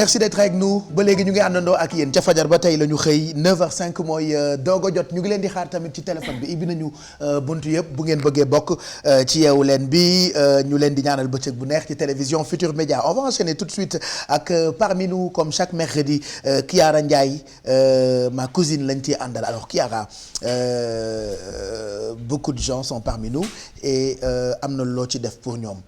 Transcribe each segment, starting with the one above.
merci d'être avec nous ba léegi ñu ngi àndandoo ak yéen ca fajar ba tey la ñu xëy 9h05 mooy doog a jot ñu ngi leen di xaar tamit ci téléphone bi ibbi nañu buntu yëpp bu ngeen bëggee bokk ci yeewu leen bi ñu leen di ñaanal bëccëg bu neex ci télévision Futur Média. On va enchaîner tout de suite ak parmi nous comme chaque mercredi Kiara Ndiaye ma cousine lañ ciy àndal. Alors Kiara beaucoup de gens sont parmi nous et am na loo ci def pour ñoom.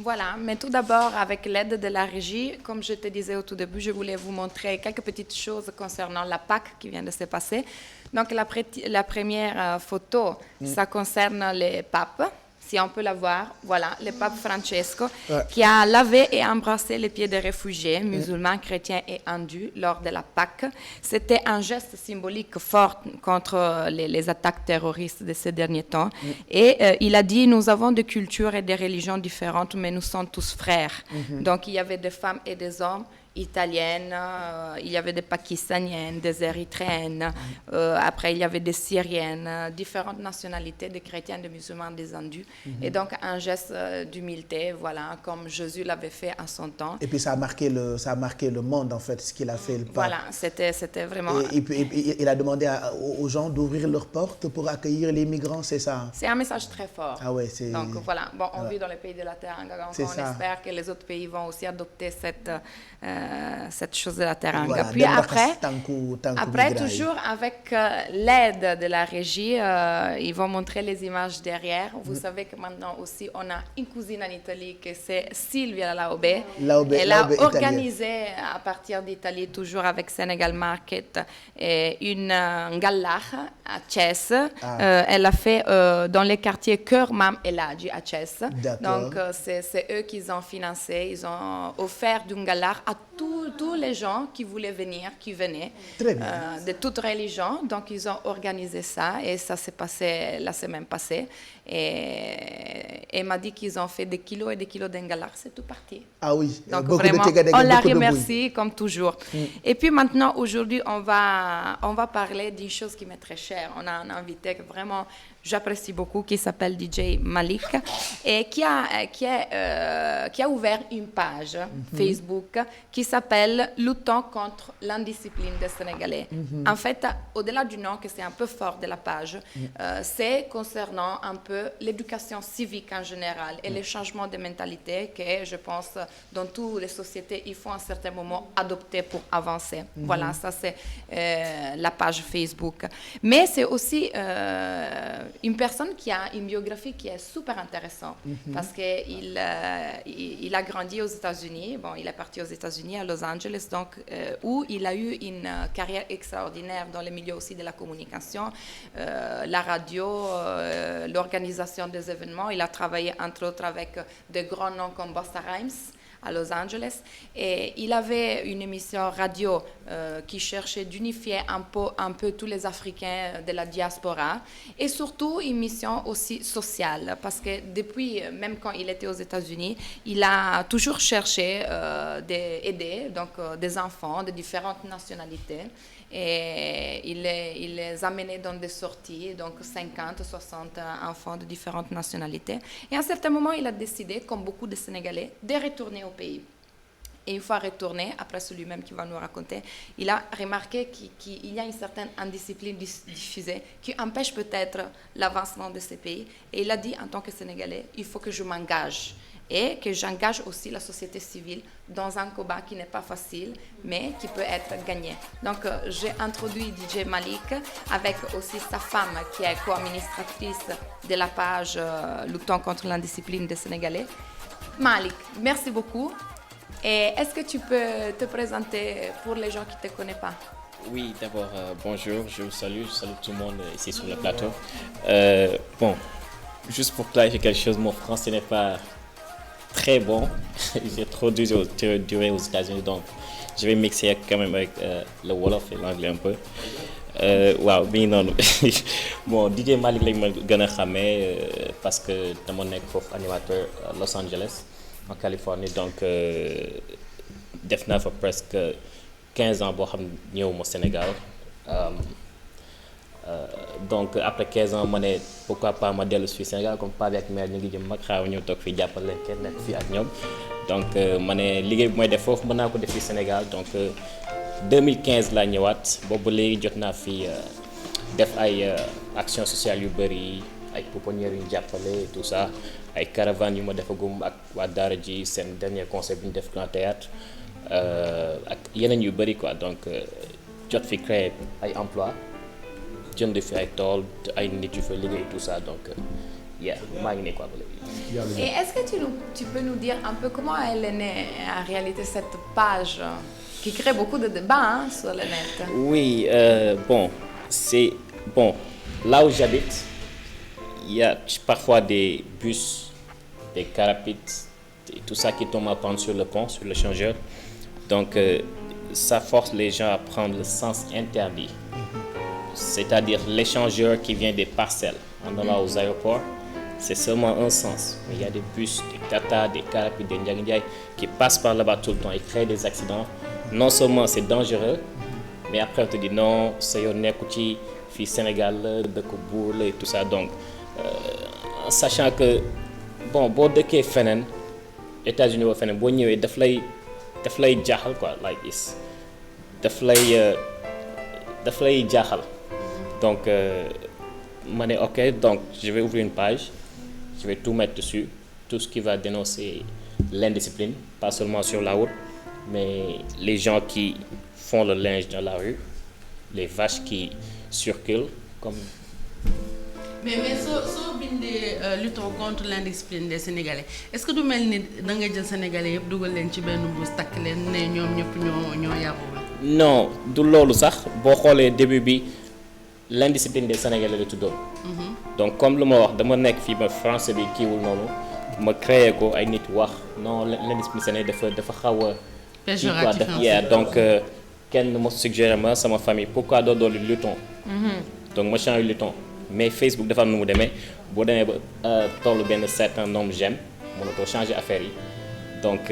Voilà, mais tout d'abord, avec l'aide de la régie, comme je te disais au tout début, je voulais vous montrer quelques petites choses concernant la Pâques qui vient de se passer. Donc, la première photo, ça concerne les papes. Si on peut la voir, voilà, le pape Francesco, qui a lavé et embrassé les pieds des réfugiés musulmans, chrétiens et hindous lors de la Pâques. C'était un geste symbolique fort contre les attaques terroristes de ces derniers temps. Et il a dit, nous avons des cultures et des religions différentes, mais nous sommes tous frères. Donc, il y avait des femmes et des hommes italiennes, il y avait des pakistaniennes, des érythréennes, après il y avait des syriennes, différentes nationalités, des chrétiens, des musulmans, des hindous. Et donc un geste d'humilité, voilà, comme Jésus l'avait fait à son temps. Et puis ça a marqué le monde en fait, ce qu'il a fait le pape. Voilà, c'était vraiment... Et puis il a demandé aux gens d'ouvrir leurs portes pour accueillir les migrants, c'est ça? C'est un message très fort. Ah ouais, c'est... Donc voilà, bon, on vit dans les pays de la Teranga, donc on espère que les autres pays vont aussi adopter cette chose de la Teranga. Voilà, puis après toujours avec l'aide de la régie, ils vont montrer les images derrière. Vous savez que maintenant aussi, on a une cousine en Italie, que c'est Silvia Laube. Elle a organisé à partir d'Italie, toujours avec Sénégal Market, une gala à Thiès. Elle a fait dans les quartiers Cœur, Mam et Ladji à Thiès. Donc, c'est eux qui ont financé. Ils ont offert d'une gala à tous les gens qui voulaient venir, qui venaient de toutes religions. Donc, ils ont organisé ça et ça s'est passé la semaine passée. Et elle m'a dit qu'ils ont fait des kilos et des kilos d'engalar, c'est tout parti. Ah oui, donc vraiment, on la remercie comme toujours. Et puis maintenant, aujourd'hui, on va parler d'une chose qui m'est très chère. On a un invité que vraiment j'apprécie beaucoup, qui s'appelle DJ Malik, et qui a ouvert une page Facebook qui s'appelle « Luttons contre l'indiscipline des Sénégalais ». En fait, au-delà du nom, que c'est un peu fort de la page, c'est concernant un peu l'éducation civique en général et les changements de mentalité que, je pense, dans toutes les sociétés, il faut à un certain moment adopter pour avancer. Voilà, ça c'est la page Facebook. Mais c'est aussi une personne qui a une biographie qui est super intéressante parce qu'il a grandi aux États-Unis. Bon, il est parti aux États-Unis, à Los Angeles, donc, où il a eu une carrière extraordinaire dans le milieu aussi de la communication, la radio, l'organisation des événements. Il a travaillé entre autres avec de grands noms comme Busta Rhymes à Los Angeles, et il avait une émission radio qui cherchait d'unifier un peu tous les Africains de la diaspora, et surtout une mission aussi sociale, parce que depuis, même quand il était aux États-Unis, il a toujours cherché d'aider donc des enfants de différentes nationalités, et il les amenait dans des sorties, donc 50, 60 enfants de différentes nationalités. Et à un certain moment, il a décidé, comme beaucoup de Sénégalais, de retourner au pays. Et une fois retourné, après c'est lui-même qui va nous raconter, il a remarqué qu'il y a une certaine indiscipline diffusée qui empêche peut-être l'avancement de ces pays. Et il a dit, en tant que Sénégalais, il faut que je m'engage. Et que j'engage aussi la société civile dans un combat qui n'est pas facile, mais qui peut être gagné. Donc, j'ai introduit DJ Malik avec aussi sa femme, qui est co-administratrice de la page Luttons contre l'indiscipline des Sénégalais. Malik, merci beaucoup. Et est-ce que tu peux te présenter pour les gens qui ne te connaissent pas? Oui, d'abord, bonjour, je vous salue, tout le monde ici sur le plateau. Bon, juste pour clarifier quelque chose, mon français n'est pas très bon. J'ai trop duré aux États-Unis, donc je vais mixer quand même avec le Wolof et l'anglais un peu. Waaw mi ngi noonu bon DJ Malik lañ ma gën a xamee parce que dama nekk foofu animateur Los Angeles en Californie, donc def naa fa presque 15 ans boo xam ñëwuma Sénégal. donc après 15 ans ma ne pourquoi pas ma dellu si Sénégal comme paa bi ak mère ñu ngi jëm mag xaaw ñëw toog fii jàppale leen kenn nekk fii ak ñoom donc ma ne liggéey bu may def foofu mën naa ko def fii Sénégal donc 2015 laa ñëwaat boobu léegi jot naa fi def ay action sociale yu bëri ay pouponnières yu ñu jàppale tout ça ay caravanes yu ma defagum ak waa Daara ji seen dernier concert bi ñu def Grand Théâtre ak yeneen yu bëri quoi donc jot fi créer ay emploi jënd fi ay tool ay nit yu fa liggéey tout ça donc maa ngi ne quoi ba léegi. Et est-ce que tu peux nous dire un peu comment elle est née en réalité cette page qui crée beaucoup de débats sur le net? Oui, bon, là où j'habite, il y a parfois des bus, des car rapides, tout ça qui tombe à prendre sur le pont, sur l'échangeur. Donc, ça force les gens à prendre le sens interdit. C'est-à-dire l'échangeur qui vient des parcelles en allant aux aéroports, c'est seulement un sens. Mais il y a des bus, des Tata, des car rapides, des Ndiaye qui passent par là-bas tout le temps et créent des accidents. Non seulement c'est dangereux, mais après on te dit non, c'est un nekku fi Sénégal, de Koboul et tout ça. Donc, en sachant que, bon, boo dëkkee feneen, États-Unis ou feneen, boo ñëwee daf lay jaaxal quoi, like is daf lay jaaxal. Donc, ma ne ok, donc je vais ouvrir une page, je vais tout mettre dessus, tout ce qui va dénoncer l'indiscipline, pas seulement sur la route, mais les gens qui font le linge dans la rue, les vaches qui circulent comme... mais soo bindee luttons contre l'indiscipline des Sénégalais est-ce que du mel ni da nga jël Sénégalais yëpp dugal leen ci benn mbuus takk leen ne ñoom ñëpp ñoo yaruwul? Non, du loolu sax boo xoolee début bi l'indiscipline des Sénégalais la tuddoon. Donc comme lu ma wax dama nekk fii ba français bi kiiwul noonu ma créé ko ay nit wax non l'indiscipline sénégalaise dafa xaw a. péjoratif donc kenn ma suggéré ma sama famille pourquoi doo dooli luttons. Donc ma change luttons mais Facebook dafa am nu mu demee boo demee ba tollu benn certain nombre j'aime mënatoo changer affaire yi donc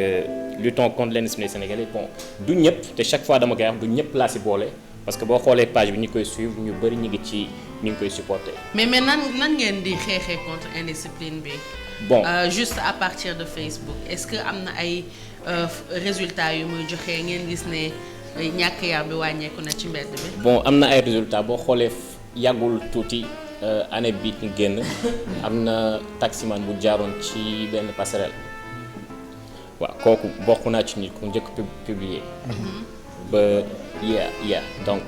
luttons contre l'indiscipline sénégalaise bon du ñëpp te chaque fois dama koy wax du ñëpp laa si boole parce que boo xoolee page bi ñu koy suivre ñu bëri ñu ngi koy supporter. mais nan ngeen di xeexee contre indiscipline bi. Bon juste à partir de Facebook est-ce que am na ay résultats yu muy joxe ngeen gis ne ñàkk yar bi wàññeeku na ci mbedd bi. Bon am na ay résultats boo xoolee yàggul tuuti année bii ñu génn am na taximan bu jaaroon ci benn passerelle waaw kooku bokk naa ci nit ku njëkk publier. ba donc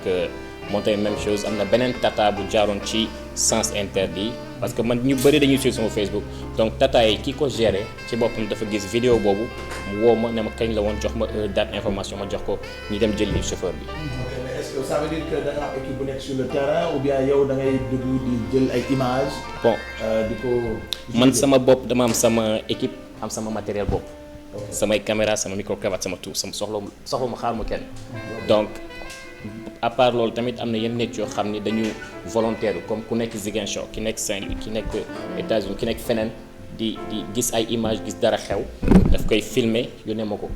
moom tamit même chose am na beneen tata bu jaaroon ci sens interdit parce que man ñu bëri dañuy suivre sama Facebook donc tata yi ki ko géré ci boppam dafa gis vidéo boobu mu woo ma ne ma kañ la woon jox ma date information ma jox ko ñu dem jëli chauffeur bi. mais est-ce que ça veut dire que da nga am équipe bu nekk sur le terrain ou bien yow da ngay dugg di jël ay images. Bon di ko. man sama bopp dama am sama équipe am sama matériel bopp. samay caméra sama micro cravate sama tout sama soxla ma xaar ma kenn. donc à part loolu tamit am na yenn nit yoo xam ni dañu volontaire comme ku nekk Ziguinchor ki nekk Saint-Louis ki nekk États-Unis ki nekk feneen di gis ay image gis dara xew daf koy filmer yónnee ma ko.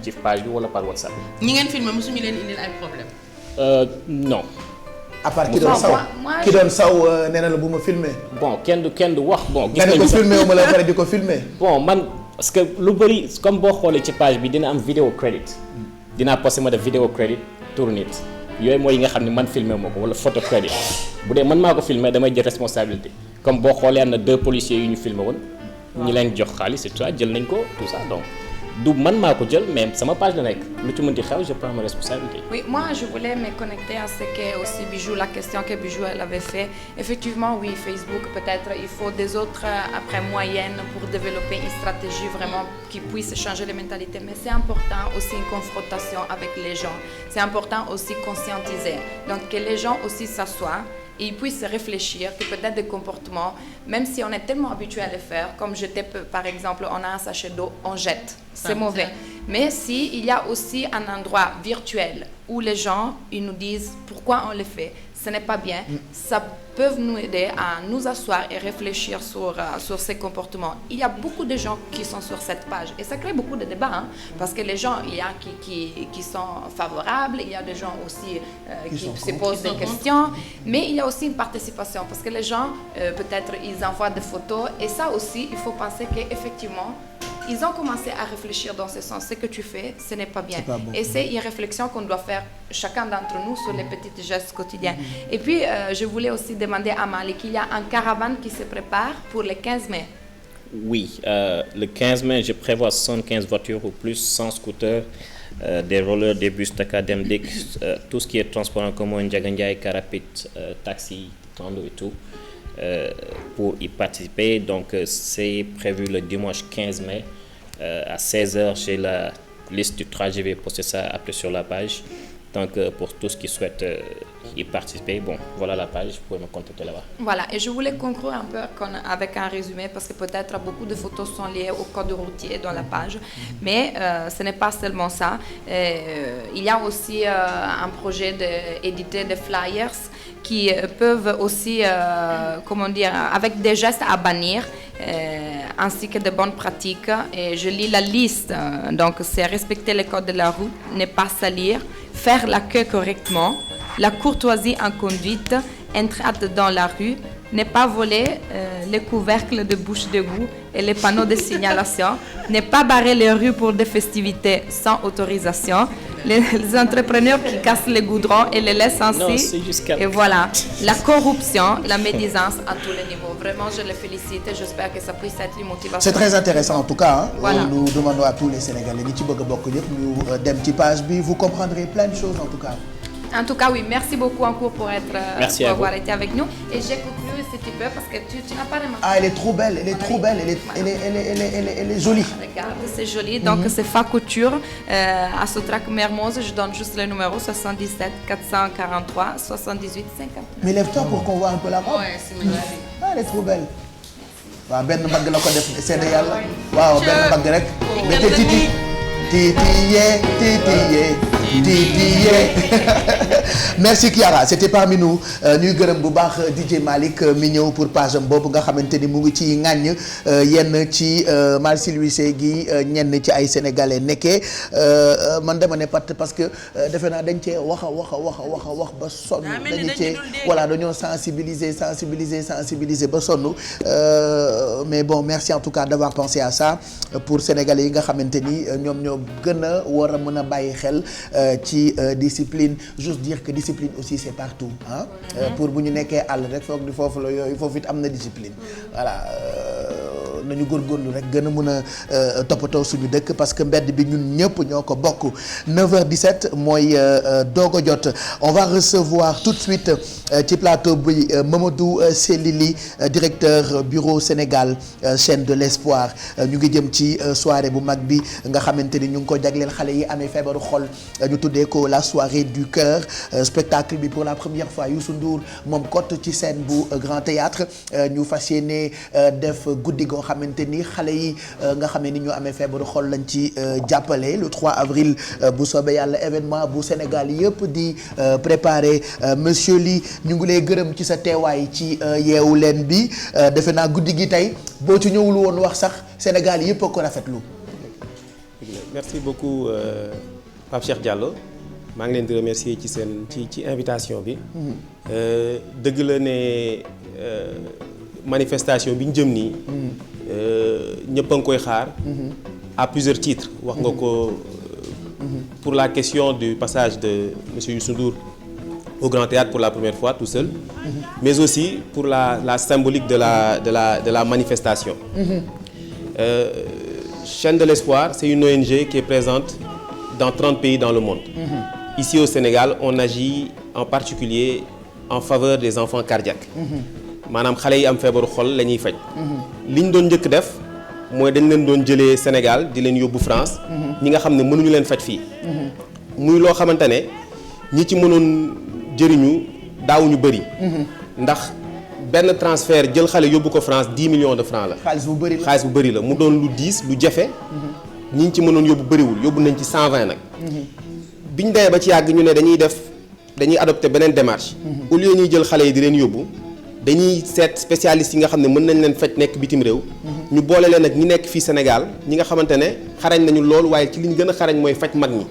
ci page bi wala par WhatsApp. ñi ngeen filmer mosuñu leen indil ay problème. Non. à part ki doon saw ki doon saw nee na la bu ma filmer. Bon kenn du wax bon. gis nañu ko filmer wu ma la pare di ko filmer. Bon man parce que lu bëri comme boo xoolee ci page bi dina am vidéo credit dinaa posté ma def vidéo credit tour nit yooyu mooy yi nga xam ne man filmé moo ko wala photo credit bu dee man maa ko filmé damay jël responsabilité comme boo xoolee am na 2 policiers yu ñu filmé woon ñi leen jox xaalis et tout ça jël nañ ko tout ça donc du man maa ko jël mais sama page la nekk lu ci mënti xew je prends ma responsabilité. Oui, moi je voulais me connecter à ce que aussi Bijou, la question que Bijou elle avait fait. Effectivement, oui, Facebook peut-être il faut des autres après moyens pour développer une stratégie vraiment qui puisse changer les mentalités. Mais c'est important aussi une confrontation avec les gens. C'est important aussi conscientiser. Donc que les gens aussi s'assoient. Et ils puissent réfléchir que peut-être des comportements, même si on est tellement habitué à les faire, comme jeter par exemple, on a un sachet d'eau, on jette, c'est mauvais. Mais si il y a aussi un endroit virtuel où les gens ils nous disent pourquoi on le fait, ce n'est pas bien, ça peut nous aider à nous asseoir et réfléchir sur ces comportements. Il y a beaucoup de gens qui sont sur cette page et ça crée beaucoup de débats, hein, parce que les gens, il y a qui sont favorables, il y a des gens aussi qui se posent des questions, mais il y a aussi une participation parce que les gens, peut-être, ils envoient des photos et ça aussi, il faut penser qu'effectivement, ils ont commencé à réfléchir dans ce sens. Ce que tu fais, ce n'est pas bien. Bon. Et c'est une réflexion qu'on doit faire chacun d'entre nous sur les petits gestes quotidiens. Et puis, je voulais aussi demander à Malik, il y a un caravane qui se prépare pour le 15 mai. Oui, le 15 mai, je prévois 75 voitures ou plus, 100 scooters, des rollers, des bus, Taka, Demdik, tout ce qui est transport en commun, Ndiagandiaï, Karapit, taxi, Tando et tout. Pour y participer. Donc, c'est prévu le dimanche 15 mai à 16h. J'ai la liste du trajet, je vais poster ça après sur la page. Donc, pour tous qui souhaitent y participer, bon, voilà la page, vous pouvez me contacter là-bas. Voilà, et je voulais conclure un peu avec un résumé parce que peut-être beaucoup de photos sont liées au code routier dans la page, mais ce n'est pas seulement ça. Il y a aussi un projet d'éditer des flyers qui peuvent aussi, comment dire, avec des gestes à bannir, ainsi que de bonnes pratiques. Et je lis la liste, donc c'est respecter les codes de la route, ne pas salir, faire la queue correctement, la courtoisie en conduite, entrer dans la rue, ne pas voler les couvercles de bouche d'égout et les panneaux de signalation, ne pas barrer les rues pour des festivités sans autorisation, les entrepreneurs qui cassent les goudrons et les laissent ainsi. Et voilà, la corruption, la médisance à tous les niveaux. Vraiment, je les félicite et j'espère que ça puisse être une motivation. C'est très intéressant en tout cas. Hein. Voilà. Nous demandons à tous les Sénégalais, vous comprendrez plein de choses en tout cas. En tout cas, oui, merci beaucoup encore pour avoir été avec nous. Et j'ai conclu un petit peu parce que tu n'as pas remarqué. Ah, elle est trop belle, elle est trop belle, elle est jolie. Regarde, c'est joli. Donc, c'est Fa Couture à Sotrac Mermoz. Je donne juste le numéro 77 443 78 50. Mais lève-toi pour qu'on voit un peu la robe. Ouais, c'est magnifique. Ah, elle est trop belle. waaw benn mbagg la ko def seede yàlla waaw benn mbagg rek mais te titiyee merci Kiara c'était parmi nous ñuy gërëm bu baax DJ Malick mi ñëw pour page am boobu nga xamante ni mu ngi ci ŋàññ yenn ci mal civilisé gi ñenn ci ay sénégalais nekkee man dama ne pat parce que defe naa dañ cee wax ba sonn dañu cee voilà dañoo sensibiliser ba sonn mais bon merci en tout cas d'avoir pensé à ça pour sénégalais yi nga xamante ni ñoom ñoo gën a war a mën a bàyyi xel ci discipline juste dire que discipline aussi c'est partout ah pour bu ñu nekkee àll rek foog di foofu la yooyu foofu it am na discipline voilà nañu góorgóorlu rek gën a mën a toppatoo suñu dëkk parce que mbedd bi ñun ñëpp ñoo ko bokk 9h17 mooy doog a jot on va recevoir tout de suite ci plateau bi Mamadou Selili directeur bureau Sénégal chaîne de l'espoir ñu ngi jëm ci soirée bu mag bi nga xamante ni ñu ngi ko jagleel xale yi amee feebaru xol ñu tuddee ko la soirée du cœur spectacle bi pour la première fois Youssou Ndour moom kott ci scène bu Grand Théâtre ñu fas yéene def guddi goo xamante ni xale yi nga xam ne ni ñoo amee feebaru xol lañ ci jàppale le 3 avril bu soobee yàlla événement bu Sénégal yëpp di préparer monsieur Ly ñu ngi lay gërëm ci sa teewaay ci yeewu leen bi defe naa guddi gi tey boo ci ñëwul woon wax sax Sénégal yëpp a ko rafetlu. Merci beaucoup Pape Cheikh Diallo maa ngi leen di remercier ci seen ci invitation bi. dëgg la ne manifestation bi ñu jëm nii. ñëpp a ngi koy xaar. à plusieurs titres wax nga ko pour la question du passage de monsieur Youssou Ndour au Grand Théâtre pour la première fois tout seul. mais aussi pour la symbolique de la manifestation. Chaîne de l'Espoir, c'est une ONG qui est présente dans 30 pays dans le monde. Ici au Sénégal, on agit en particulier en faveur des enfants cardiaques. maanaam xale yi am feebaru xol la ñuy faj. li ñu doon njëkk def mooy dañ leen doon jëlee Sénégal di leen yóbbu France. ñi nga xam ne mënuñu leen faj fii. muy loo xamante ne ñi ci mënoon jëriñu daawuñu bëri. ndax benn transfert jël xale yóbbu ko France 10 millions de francs la. xaalis bu bëri la mu doon lu diis lu jafe. ñi ñu ci mënoon yóbbu bëriwul yóbbu nañ ci 120 nag. bi ñu demee ba ci yàgg ñu ne dañuy adopté beneen démarche. au lieu ñuy jël xale yi di leen yóbbu dañuy seet spécialistes yi nga xam ne mën nañ leen faj nekk bitim réew. ñu boole leen ak ñi nekk fii Sénégal ñi nga xamante ne xarañ nañu lool waaye ci li ñu gën a xarañ mooy faj mag ñi.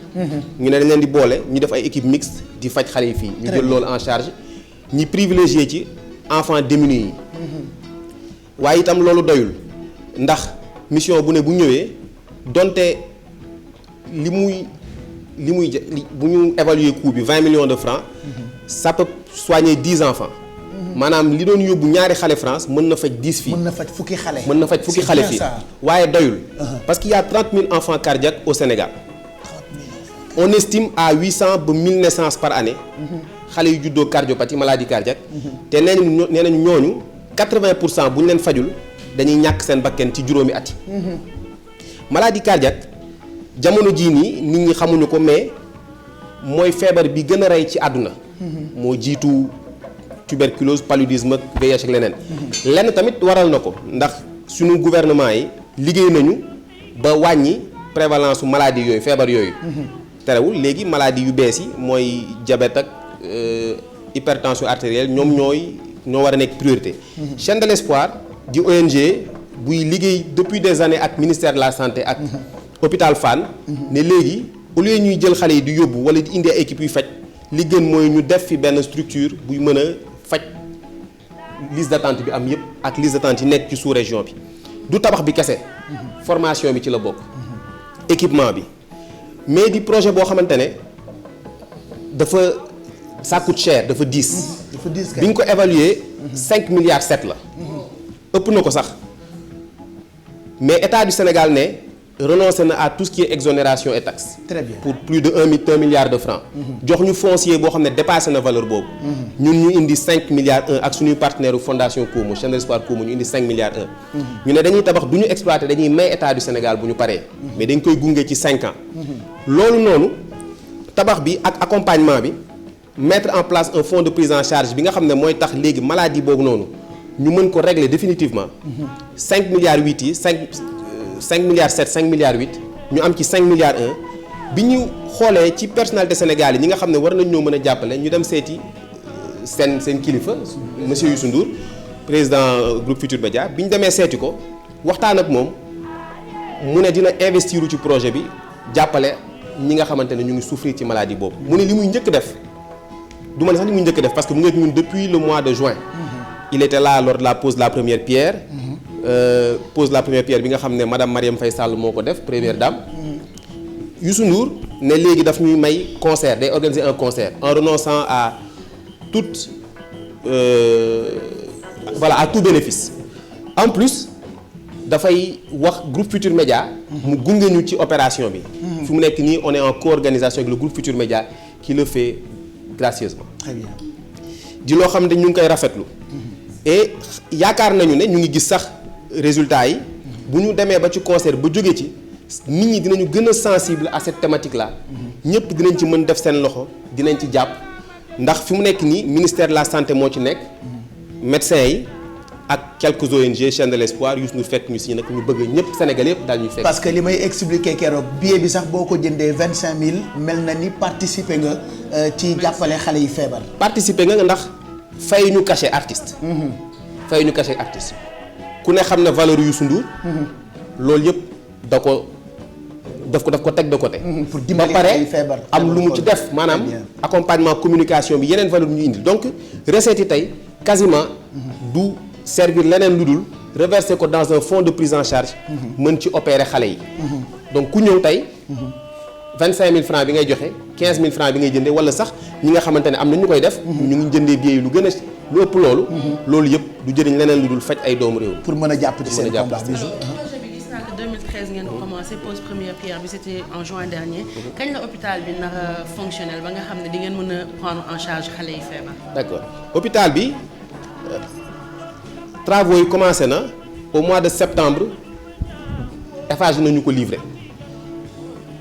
ñu ne dañ leen di boole ñu def ay équipe mixte di faj xale yi fii. ñu jël loolu en charge ñi privilégié ci enfants démunis yi. waaye itam loolu doyul ndax mission bu ne bu ñëwee donte bu ñu évaluer coût bi 20 millions de francs ça peut soigner 10 enfants. maanaam li doon yóbbu ñaari xale France mën na faj 10 fii. mën na faj fukki xale. mën na faj fukki xale fii waaye doyul. parce qu'il y a 30 000 enfants cardiaques au Sénégal. on estime à 800 ba 1000 naissances par année. xale yu juddoo cardiopathie maladie cardiaque. te nee nañu ñooñu 80% bu ñu leen fajul dañuy ñàkk seen bakken ci juróomi at yi. maladie cardiaque jamono jii nii nit ñi xamuñu ko mais mooy feebar bi gën a rey ci àdduna. moo jiitu. tuberculose paludisme ak VIH ak leneen. lenn tamit waral na ko ndax suñu gouvernement yi liggéey nañu ba wàññi prévalence su maladie yooyu feebar yooyu. terewul léegi maladie yu bees yi mooy diabète ak hypertension artérielle ñoom ñoo war a nekk priorité. Chaîne de l'Espoir di ONG buy liggéey depuis des années ak ministère de la santé ak hôpital Fann. ne léegi au lieu ñuy jël xale yi di yóbbu wala di indi ay équipes yu faj li gën mooy ñu def fi benn structure buy mën a faj liste d'attente bi am yëpp ak liste d'attente yi nekk ci sous-région bi du tabax bi kese formation bi ci la bokk équipement bi mais di projet boo xamante ne ça coûte cher dafa diis bi ñu ko évaluer 5 milliards 7 la ëpp na ko sax mais état du Sénégal ne renoncé na à tout ce qui est exonération et taxes. Très bien. Pour plus de 1 milliard de francs. jox ñu foncier boo xam ne dépassé na valeur boobu. ñun ñu indi 5 milliards 1 ak suñuy partenaire fondation Komo Chaîne de l'Espoir Komo ñu indi 5 milliards 1. ñu ne dañuy tabax du ñu exploiter dañuy may état du Sénégal bu ñu paree. mais dañ koy gunge ci 5 ans. loolu noonu tabax bi ak accompagnement bi mettre en place un fonds de prise en charge bi nga xam ne mooy tax léegi maladie boobu noonu ñu mën ko régler définitivement. 5 milliards 8 yi 5 milliards 7 5 milliards 8 ñu am ci 5 milliards 1 bi ñu xoolee ci personnalité Sénégal yi ñi nga xam ne war nañ ñoo mën a jàppale ñu dem seeti seen kilifa monsieur Youssou Ndour président groupe Futur Média bi ñu demee seeti ko waxtaan ak moom mu ne dina investir ci projet bi jàppale ñi nga xamante ne ñu ngi souffrir ci maladie boobu. mu ne li muy njëkk def du ma ne sax li muy njëkk def parce que mu ngi ak ñun depuis le mois de juin. il était là lors de la pose de la première pierre. Pose la première pierre bi nga xam ne madame Marième Faye Sall moo ko def première dame. Youssou Ndour ne léegi daf ñuy may concert day organiser un concert en renonçant à toute à tout bénéfice. En plus dafay wax groupe Futur Média. mu gunge ñu ci opération bi. fi mu nekk nii on est en co-organisation avec le groupe Futur Média qui le fait gracieusement. Très bien. di loo xam ne ñu ngi koy rafetlu. et yaakaar nañu ne ñu ngi gis sax. résultats yi bu ñu demee ba ci concert ba jóge ci nit ñi dinañu gën a sensible à cette thématique là ñëpp dinañ ci mën def seen loxo dinañ ci jàpp ndax fi mu nekk nii ministère de la santé moo ci nekk médecins yi ak quelques ONG Chaîne de l'Espoir Youssou Ndour fekk ñu si nag ñu bëgg ñëpp Sénégal yëpp daal ñuy fekk. parce que li may expliquer keroog billet bi sax boo ko jëndee 25000 mel na ni participer nga ci jàppale xale yi feebar. participer nga ndax fay ñu cachet artiste. fay ñu cachet artiste. ku ne xam ne valeur Youssou Ndour loolu yëpp daf ko teg de côté. pour dimbali ba ay pare feebar am lu mu ci def maanaam accompagnement communication bi yeneen valeur ñu indi donc recette yi tey quasiment du servir leneen lu dul reverser ko dans un fonds de prise en charge. mën ci opérer xale yi. donc ku ñëw tey 25000 francs bi ngay joxe 15000 francs bi ngay jëndee wala sax ñi nga xamante ne am na ñu koy def. ñu ngi jëndee billet yi lu gën a lu ëpp loolu. loolu yëpp du jëriñ leneen lu dul faj ay doomu réew. pour mën a jàpp ci seen combat bi. projet bi gis naa que 2013 ngeen commencé pose première pierre bi c'était en juin dernier. kañ la hôpital bi nar a fonctionnel ba nga xam ne di ngeen mën a prendre en charge xale yi feebar. d'accord hôpital bi travaux yi commencé na au mois de septembre Eiffage nañu ko livrer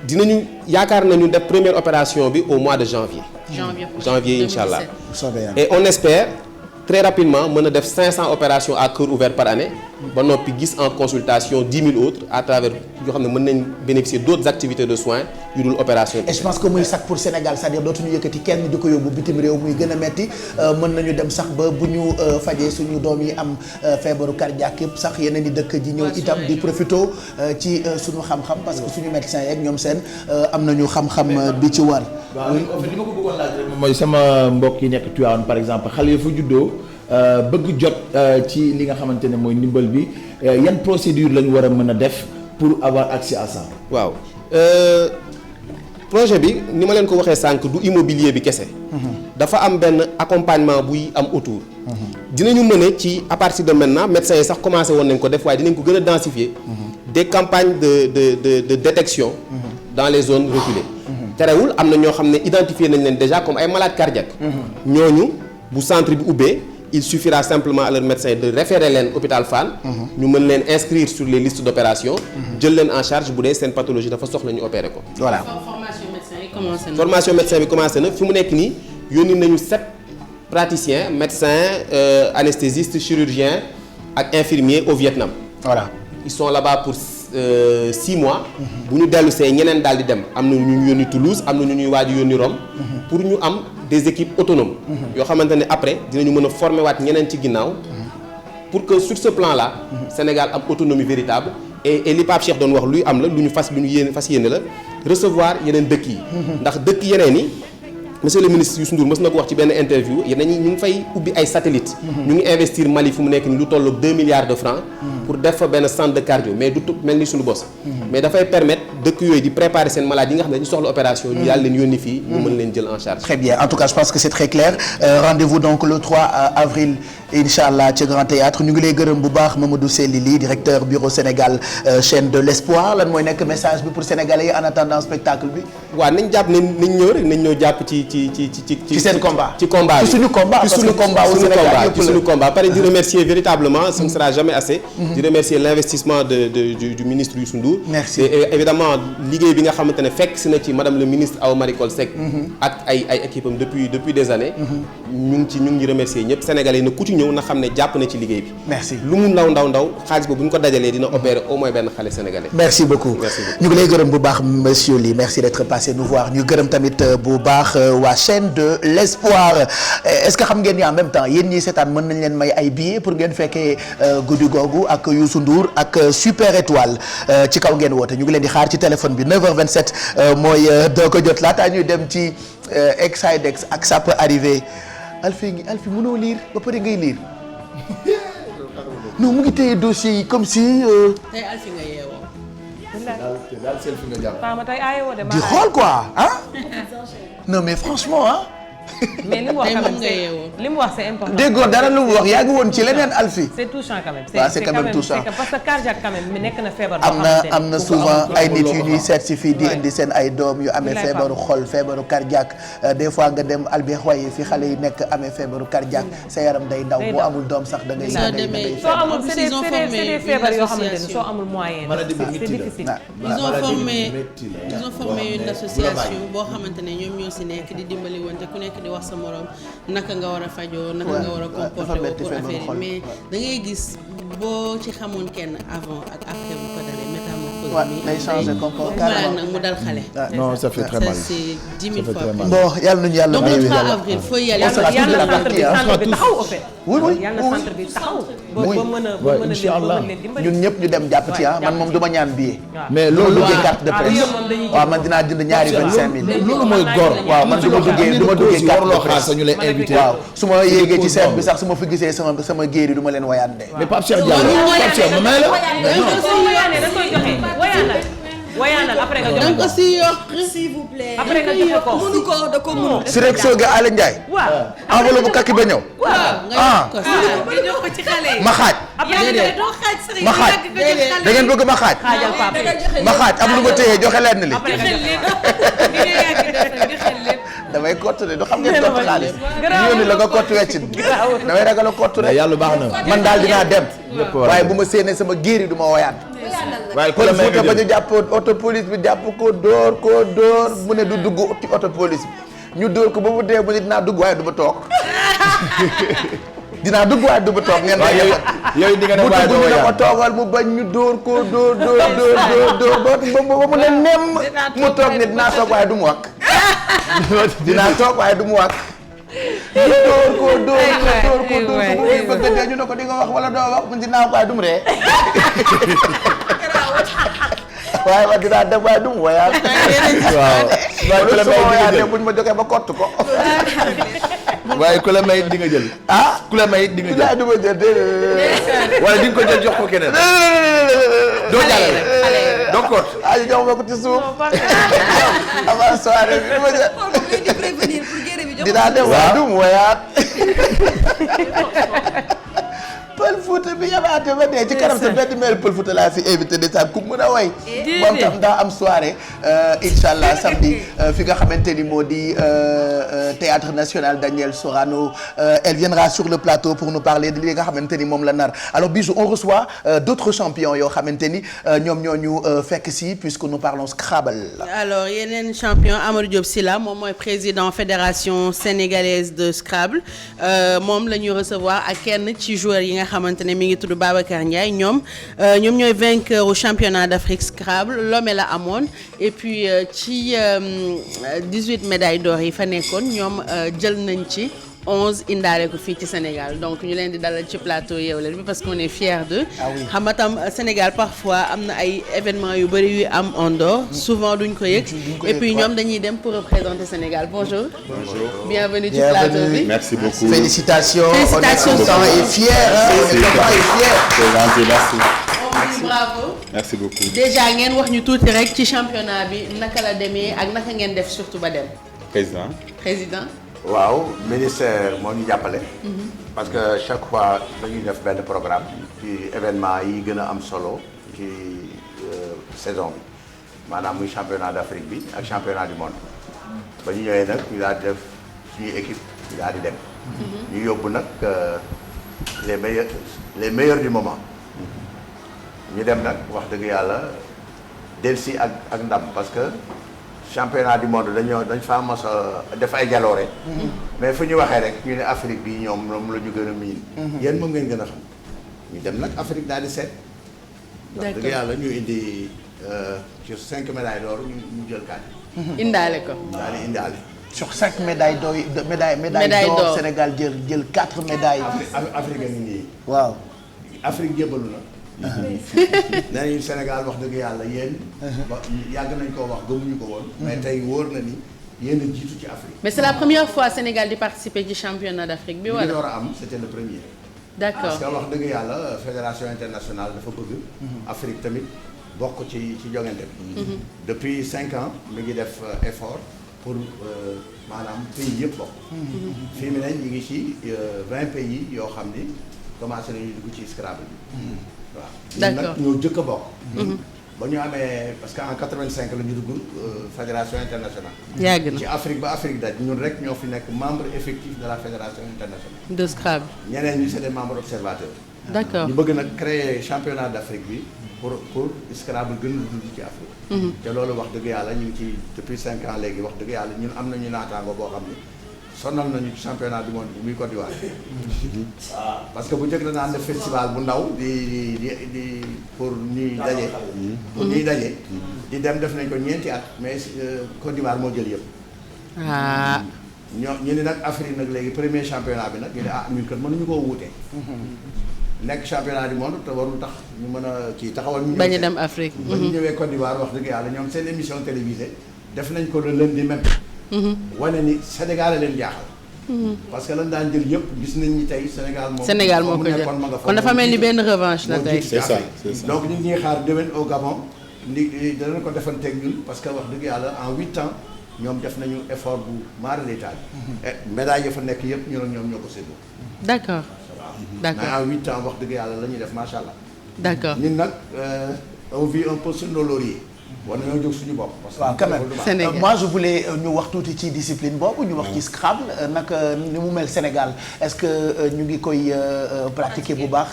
dinañu yaakaar nañu def première opération bi au mois de janvier. janvier incha allah. et on espère très rapidement mën a def 500 opérations à cœur ouvert par année ba noppi gis en consultation 10 000 autres à travers yoo xam ne mën nañ bénéficier d'autres activités de soins yu dul opération. et je pense que muy sax pour Sénégal c'est-à-dire dootuñu yëkkati kenn di ko yóbbu bitim réew muy gën a metti mën nañu dem sax ba bu ñu fajee suñu doom yi am feebaru cardiaque yëpp sax yeneen i dëkk ji ñëw itam di profito ci suñu xam-xam parce que suñu médecins yeeg ñoom seen am nañu xam-xam bi ci war. waaw en fait li ma ko bëggoon laaj rek mooy sama mbokk yi nekk Tivaouane par exemple xale yi fa juddoo bëgg jot ci li nga xamante ne mooy ndimbal bi yan procédure la ñu war a mën a def pour avoir accès à ça. waaw projet bi ni ma leen ko waxee sànq du immobilier bi kese. dafa am benn accompagnement buy am autour. dinañu mën ci à partir de maintenant médecins yi sax commencé woon nañ ko def waaye dinañ ko gën a densifier. des campagnes de détection. dans les zones reculées. terewul am na ñoo xam ne identifié nañ leen déjà comme ay malades cardiaques. ñooñu bu centre bi ubbee il suffira simplement à leur médecin de référer leen hôpital Fann. ñu mën leen inscrire sur les listes d'opération. jël leen en charge bu dee seen pathologie dafa soxla ñu opérer ko. voilà formation médecin yi commencé na. formation médecin bi commencé na fi mu nekk nii yónni nañu 7 praticiens médecins anesthésistes chirurgiens ak infirmiers au Vietnam. voilà ils sont là-bas pour 6 mois. bu ñu dellu see ñeneen daal di dem am na ñu yónni Toulouse am na ñu ñuy waaj yónni Rome. pour ñu am des équipes autonomes. yoo xamante ne après dinañu mën a former waat ñeneen ci ginnaaw. pour que sur ce plan-là. Sénégal am autonomie véritable. et li Pape Cheikh doon wax luy am la lu ñu fas yéene la recevoir yeneen dëkk yi. ndax dëkk yeneen yi monsieur le ministre Youssou Ndour mës na ko wax ci benn interview yeneen ñi ñu ngi fay ubbi ay satellites. ñu ngi investir Mali fu mu nekk ni lu tolloog 2 milliards de francs. pour def fa benn centre de cardio mais du mel ni suñu bos. mais dafay permettre dëkk yooyu di préparer seen malade yi nga xam ne dañu soxla opération. ñu daal leen yónni fii ñu mën leen jël en charge. très bien en tout cas je pense que c'est très clair rendez-vous donc le 3 avril inch'Allah ci Grand Théâtre ñu ngi lay gërëm bu baax Mamadou Selili directeur bureau Sénégal chaîne de l'espoir lan mooy nekk message bi pour sénégalais yi en attendant spectacle bi. waaw nañ jàpp nañ ñëw rek nañ ñëw jàpp ci seen combat. ci combat bi ci suñu combat parce que combat au Sénégal ci suñu combat pare di remercier véritablement ce ne sera jamais assez. di remercier l'investissement du ministre Youssou Ndour. merci et évidemment liggéey bi nga xamante ne fekk si na ci madame le ministre Awa Marie Coll Seck. ak ay équipe am depuis des années. ñu ngi remercier ñëpp sénégalais na ku ci ñëw na xam ne jàpp na ci liggéey bi. merci lu mu ndaw xaalis boobu bu ñu ko dajalee dina opérer au moins benn xale sénégalais. merci beaucoup ñu ngi lay gërëm bu baax monsieur Ly merci d'être passé nous voir ñu gërëm tamit bu baax waa chaîne de l'espoir est-ce que xam ngeen ni en même temps yéen ñii seetaan mën nañ leen may ay billets pour ngeen fekkee guddi googu ak Youssou Ndour ak Super Étoile ci kaw ngeen woote ñu ngi leen di xaar ci téléphone bi 9h27 mooy doo ko jot laataa ñuy dem ci Exidex ak ça peut arriver Alfie mënoo lire ba pare ngay lire non mu ngi téye dossier yi comme si. tey Alfie nga yeewoo. daal selfie nga jàpp. Paa ma tey aayoo de di xool quoi ah. non mais franchement ah. mais li mu wax tey quand moom même nga yeewoo. li mu wax c'est important. déggoo dara lu mu wax yaa ngi woon ci leneen Alfie. c'est touchant quand même. waaw c'est quand même touchant parce que cardiaque quand même mi nekk na feebar. am na souvent ay nit yu ñuy seet si fii di indi seen ay doom yu amee feebaru xol feebaru cardiaque des fois nga dem Albert Royer fi xale yi nekk amee feebaru cardiaque sa yaram day daw boo amul doom sax da ngay. soo amul c'est des feebar yoo xamante ne soo amul moyen. c'est difficile. ils ont formé une association boo xamante ne ñoom ñoo si nekk di dimbali wante ku nekk di wax sa morom naka nga war a fajoo naka nga war a comporter woo pour affaire yi mais da ngay gis boo ci xamoon kenn avant ak après bu ko dalee métamorphose bi day changer comportement nag mu dal xale. non ça fait très mal. c'est 10 000 fois plus. bon yàlla nañu yàlla donc may le 3 avril faut y aller. yàlla centre bi taxaw au fait. oui yàlla centre bi taxaw. ba mën a leen dimbali. ñun ñëpp ñu dem jàpp ci man moom du ma ñaan billet. mais loolu duggee carte de presse waaw man dinaa jënd ñaari 25000. loolu mooy góor. waaw man du ma duggee carte de presse ñu lay invité. waaw su ma yéegee ci seet bi sax su ma fi gisee sama géer yi du ma leen wayaan de. mais Pape Cheikh Diallo Pape Cheikh ma may la. soo wayaanee da koy joxe wayaanal après nga joxe donc ko. aussi yokk s'il vous plaît. après nga joxe ko. mënu ko da ko mënu. si rek sooga Alé Ndiaye. waaw. enveloppe bu kaki ba ñëw. nga yokk ko nga jox ko ci xale yi. ma xaaj. doo xaaj sax ma xaaj da ngeen bëgg ma xaaj. xaajal Pape. ma xaaj am lu ma téye joxe leen li. après nga joxe ko. damay kott de du xam ngeen kott xaalis. ñëw ni la nga kott weccit bi. damay ragal a kott rek. yàlla baax na. man daal dinaa dem. waaye bu ma séenee sama géer yi du ma woyaan. waaye Pël Fuuta ba ñu jàpp auto police bi jàpp ko dóor mu ne du dugg ci auto police bi ñu dóor ko ba mu dee mu ne dinaa dugg waaye du ma toog dinaa dugg waaye du ba toog ngeen. waaw yooyu di nga def waaye doo yaa mu toogal mu bañ ñu dóor ko dóor ba mu ne nem mu toog ne dinaa toog waaye du mu wàkk. dinaa toog waaye du mu wàkk. ñu dóor ko bëgg a dee ñu ne ko di nga wax wala doo wax mu dinaa wax waaye du mu ree. waaye wax dinaa dem waaye du mu woyaat. waaw ku la may di nga jël buñ ma jógee ba kott ko. waaye ku la may di nga jël. ku la may di nga jël. du ma jël déedéet. wala di nga ko jël jox ko keneen. doo jàllale. doo kott. ñu jox ma ko ci suuf. avant soirée bi du ma jël. dinaa dem waaye du mu woyaat. Pël Fuuta bi yabaate ba dee ci kanam sa benn mel Pël Fuuta laa fi invité de ku mën a way moom tam daa am soirée incha allah samedi fi nga xamante ni moo di théâtre national Daniel Sorano elle viendra sur le plateau pour nous parler de li nga xamante ni moom la nar alors Bijou on reçoit d'autres champions yoo xamante ni ñoom ñoo ñu fekk si puisque nous parlons Scrabble. alors yeneen champion Amadou Diop Sylla moom mooy président fédération sénégalaise de Scrabble moom la ñuy recevoir ak kenn ci joueurs yi nga xamante ne mi ngi tudd Babacar Ndiaye ñoom ñooy vainqueur au championnat d'Afrique Scrabble Lomé la amoon et puis ci 18 médailles d'or yi fa nekkoon ñoom jël nañ ci 11 indaale ko fii ci Sénégal donc ñu leen di dalal ci plateau Yeewu Leen bi parce qu'on est fiers d'eux. xam nga tam Sénégal parfois am na ay événements yu bëri yu am en dehors souvent duñ ko yëg et puis ñoom dañuy dem pour représenter Sénégal bonjour. Bonjour. Bienvenue ci plateau bi. Merci beaucoup. Félicitations. Félicitations. On est content et fiers. On est content et fiers. C'est gentil, merci. On dit bravo. Merci beaucoup. déjà ngeen wax ñu tuuti rek ci championnat bi naka la demee ak naka ngeen def surtout ba dem. Président. waaw ministère moo ñu jàppale. parce que chaque fois dañuy def benn programme ci événement yi gën a am solo ci saison bi maanaam muy championnat d'Afrique bi ak championnat du monde ba ñu ñëwee nag ñu daal di def suñuy équipe ñu daal di dem. ñu yóbbu nag les meilleurs du moment. ñu dem nag wax dëgg yàlla delsi ak ndam parce que. championnat du monde dañ fa mos a def ay jaloore mais fu ñu waxee rek ñu ne Afrique bi ñoom la ñu gën a miin yéen moom ngeen gën a xam ñu dem nag Afrique daal di seet wax dëgg yàlla ñu indi ci 5 médailles d'or ñu jël 4 indaale ko daal di indaale sur 5 médailles d'or d'or Sénégal jël 4 médailles Afrique a ngi nii waaw Afrique jébbalu na nee nañu Sénégal wax dëgg yàlla yéen. yàgg nañ koo wax gëmuñu ko woon. mais tey wóor na ni yéen a jiitu ci Afrique. mais c'est la première fois Sénégal di participer ci championnat d'Afrique bi wala. li door a am c'était le premier. d'accord parce que wax dëgg yàlla fédération internationale dafa bëgg. Afrique tamit bokk ci joŋante bi. depuis 5 ans mi ngi def effort pour maanaam pays yëpp bokk. fii mu ne ñu ngi ci 20 pays yoo xam ni commencé nañu dugg ci Scrabble bi. waaw d'accord ñun nag ñoo jëkk a bokk. ba ñu amee parce que en 85 la ñu dugg fédération internationale. yàgg na ci Afrique ba Afrique daj ñun rek ñoo fi nekk membre effectif de la fédération internationale. de Scrabble. ñeneen ñi c'est des membres observateurs. d'accord ñu bëgg nag créer championnat d'Afrique bi pour Scrabble gën a dund ci Afrique. te loolu wax dëgg yàlla ñu ngi ci depuis 5 ans léegi wax dëgg yàlla ñun am nañu naataango boo xam ni. sonal nañu ci championnat du monde muy Côte d'Ivoire. parce que bu njëkk danaan def festival bu ndaw di pour ñuy daje. pour ñuy daje. di dem def nañ ko ñeenti at mais Côte d'Ivoire moo jël yëpp. ñu ne nag Afrique nag léegi premier championnat bi nag ñu ne ñun kat mënuñu koo wuute. nekk championnat du monde te warul tax ñu mën a kii taxawal. ñu bañ a dem Afrique. ba ñu ñëwee Côte d'Ivoire wax dëgg yàlla ñoom seen émission télévisée def nañ ko le lundi même. wane ni Sénégal a leen jaaxal. parce que lan daan jël yëpp gis nañ ni tey Sénégal moo ko jël kon dafa mel ni benn revanche la tey. c'est ça donc ñu ngi xaar déwén au Gabon danañ ko defanteeg ñun parce que wax dëgg yàlla en 8 ans ñoom def nañu effort bu mara détail. médaille ya fa nekk yëpp ñun ak ñoom ñoo ko séddoo. d'accord d'accord mais en 8 ans wax dëgg yàlla la ñuy def macha allah. d'accord ñun nag on vit un peu sur nos lauriers. war nañoo jóg suñu bopp. waaw quand même moi je voulais ñu wax tuuti ci discipline boobu ñu wax ci Scrabble naka ni mu mel Sénégal est-ce que ñu ngi koy pratiquer bu baax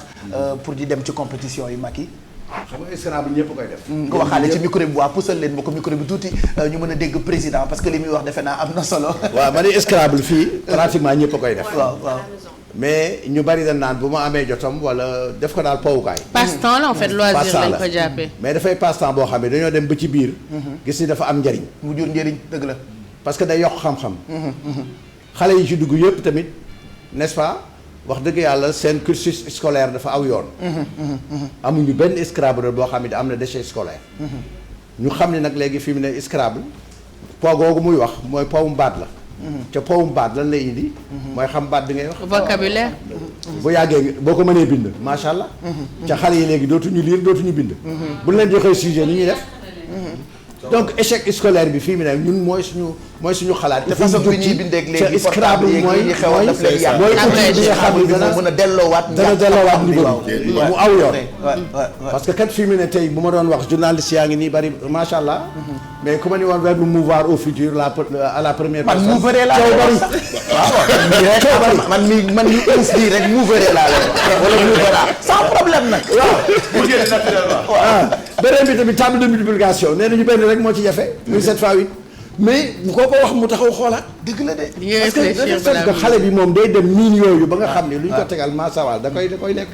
pour di dem ci compétition yu mag yi. xam nga Scrabble ñëpp koy def. nga waxaale ci micro bi waa pusal leen ma ko micro bi tuuti ñu mën a dégg président parce que li muy wax defe naa am na solo. waaw ma ne Scrabble fii pratiquement ñëpp koy def. waaw waaw. mais ñu bari dañ naan bu ma amee jotam wala def ko daal powukaay. passe-temps la en fait loisir passe-temps lañ ko jàppee. mais dafay passe-temps boo xam ne dañoo dem ba ci biir. gis ni dafa am njariñ. mu jur njëriñ dëgg la. parce que day yokk xam-xam. xale yi ci dugg yëpp tamit n'est-ce pas wax dëgg yàlla seen cursus scolaire dafa aw yoon. amuñu benn Scrabble boo xam ne am na déchet scolaire. ñu xam ne nag léegi fi mu ne Scrabble po googu muy wax mooy powum baat la. ca powum baat lan lay indi. mooy xam baat bi ngay wax. vocabulaire. bu yàggee boo ko mënee bind macha allah. ca xale yi léegi dootuñu lire dootuñu bind. bu leen joxee sujet ni ñuy def. donc échec scolaire bi fii mu ne ñun mooy suñu xalaat. te façon bi ñuy bindee léegi Scrabble mooy xewal daf leen yàq. mooy outil bi nga xam ne dana mën a delloowaat. niveau mu aw yoon. parce que kat fii mu ne tey bu ma doon wax journaliste yaa ngi nii bari macha allah. mais ku ma ni woon verbe mouvoir au futur à la première personne. man mouvoir laa lay wax sax man mi uuf bii rek mouvoir laa lay wax wala mouvoir sans problème nag. waaw pour génn naturellement. waaw beneen bi tamit table de multiplication nee nañu benn rek moo ci jafe. muy 7 fois 8. mais bu ko wax mu taxaw xoolaat. dëgg la de. parce que xale bi moom day dem miin yooyu ba nga xam ne lu ñu ko tegal maasawal da koy lekk